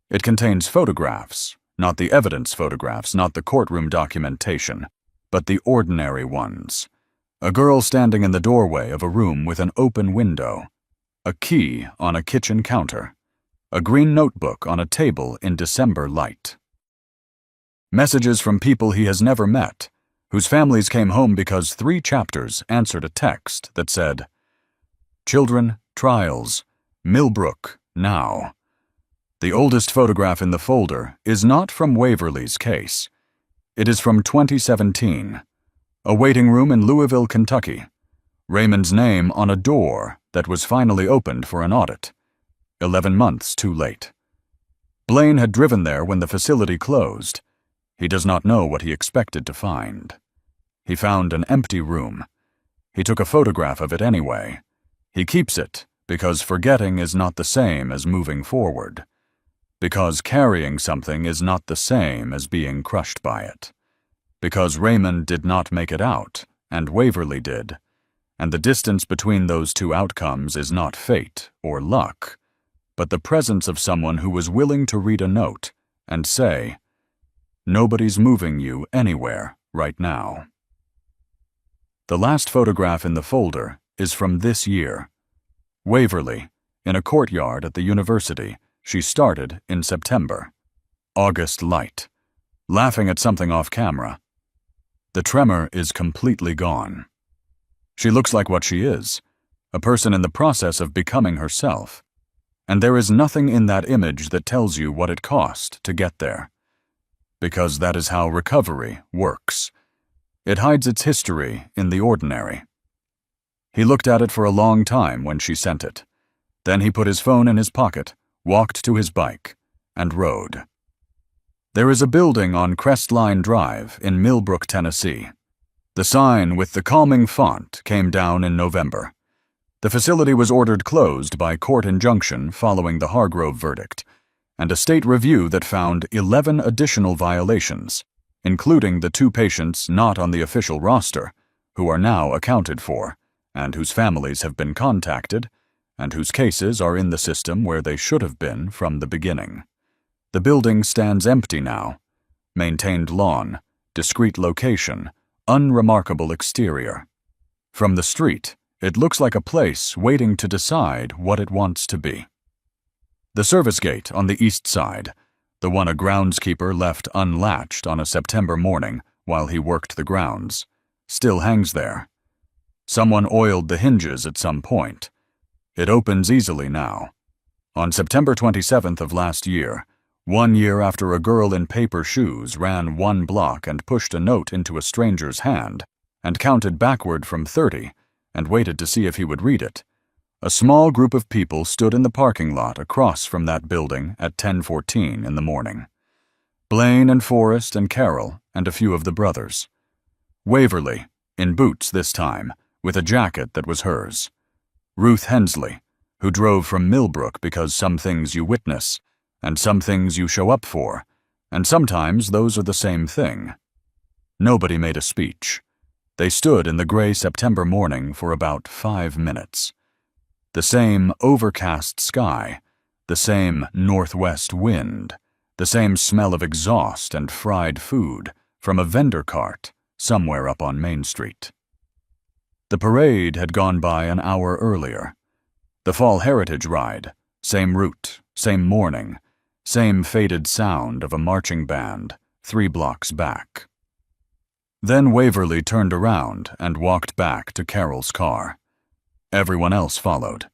It contains photographs, not the evidence photographs, not the courtroom documentation, but the ordinary ones. A girl standing in the doorway of a room with an open window, a key on a kitchen counter, a green notebook on a table in December light. Messages from people he has never met, whose families came home because 3 chapters answered a text that said, "Children, trials, Millbrook, now." The oldest photograph in the folder is not from Waverly's case. It is from 2017, a waiting room in Louisville, Kentucky. Raymond's name on a door that was finally opened for an audit, 11 months too late. Blaine had driven there when the facility closed. He does not know what he expected to find. He found an empty room. He took a photograph of it anyway. He keeps it because forgetting is not the same as moving forward. Because carrying something is not the same as being crushed by it. Because Raymond did not make it out, and Waverly did. And the distance between those 2 outcomes is not fate or luck, but the presence of someone who was willing to read a note and say, "Nobody's moving you anywhere right now." The last photograph in the folder is from this year. Waverly, in a courtyard at the university, She started in September. August light. Laughing at something off camera. The tremor is completely gone. She looks like what she is, a person in the process of becoming herself. And there is nothing in that image that tells you what it cost to get there. Because that is how recovery works. It hides its history in the ordinary. He looked at it for a long time when she sent it. Then he put his phone in his pocket, walked to his bike, and rode. There is a building on Crestline Drive in Millbrook, Tennessee. The sign with the calming font came down in November. The facility was ordered closed by court injunction following the Hargrove verdict, and a state review that found 11 additional violations, including the 2 patients not on the official roster, who are now accounted for, and whose families have been contacted, and whose cases are in the system where they should have been from the beginning. The building stands empty now. Maintained lawn, discreet location, unremarkable exterior. From the street, it looks like a place waiting to decide what it wants to be. The service gate on the east side, the one a groundskeeper left unlatched on a September morning while he worked the grounds, still hangs there. Someone oiled the hinges at some point. It opens easily now. On September 27th of last year, 1 year after a girl in paper shoes ran 1 block and pushed a note into a stranger's hand and counted backward from 30 and waited to see if he would read it, a small group of people stood in the parking lot across from that building at 10:14 in the morning. Blaine and Forrest and Carol and a few of the brothers. Waverly, in boots this time, with a jacket that was hers. Ruth Hensley, who drove from Millbrook because some things you witness, and some things you show up for, and sometimes those are the same thing. Nobody made a speech. They stood in the gray September morning for about 5 minutes. The same overcast sky, the same northwest wind, the same smell of exhaust and fried food from a vendor cart somewhere up on Main Street. The parade had gone by an hour earlier. The Fall Heritage Ride, same route, same morning, same faded sound of a marching band 3 blocks back. Then Waverly turned around and walked back to Carol's car. Everyone else followed.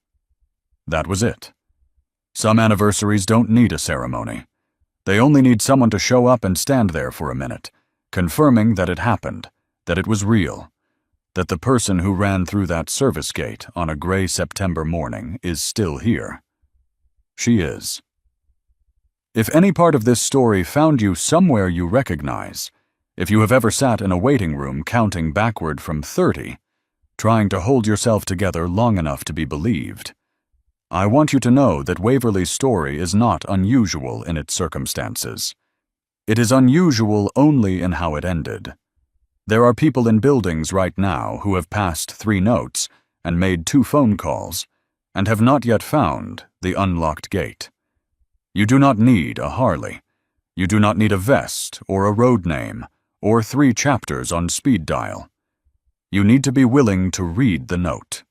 That was it. Some anniversaries don't need a ceremony. They only need someone to show up and stand there for a minute, confirming that it happened, that it was real, that the person who ran through that service gate on a gray September morning is still here. She is. If any part of this story found you somewhere you recognize, if you have ever sat in a waiting room counting backward from 30, trying to hold yourself together long enough to be believed, I want you to know that Waverly's story is not unusual in its circumstances. It is unusual only in how it ended. There are people in buildings right now who have passed 3 notes and made 2 phone calls and have not yet found the unlocked gate. You do not need a Harley. You do not need a vest or a road name or 3 chapters on speed dial. You need to be willing to read the note.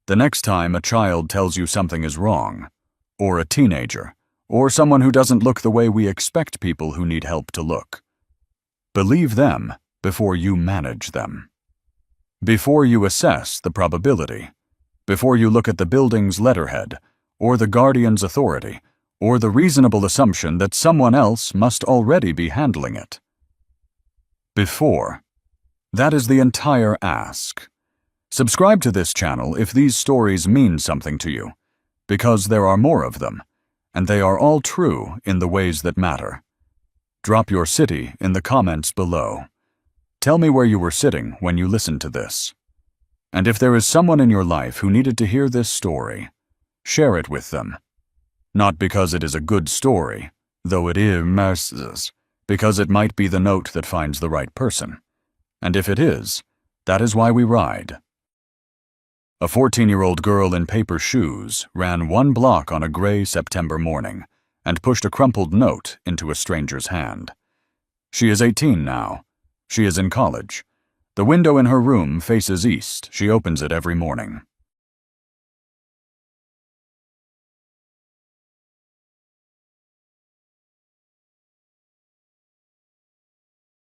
The next time a child tells you something is wrong, or a teenager, or someone who doesn't look the way we expect people who need help to look, believe them before you manage them. Before you assess the probability, before you look at the building's letterhead, or the guardian's authority, or the reasonable assumption that someone else must already be handling it. Before. That is the entire ask. Subscribe to this channel if these stories mean something to you, because there are more of them, and they are all true in the ways that matter. Drop your city in the comments below. Tell me where you were sitting when you listened to this. And if there is someone in your life who needed to hear this story, share it with them. Not because it is a good story, though it is, because it might be the note that finds the right person. And if it is, that is why we ride. A 14-year-old girl in paper shoes ran 1 block on a gray September morning and pushed a crumpled note into a stranger's hand. She is 18 now. She is in college. The window in her room faces east. She opens it every morning.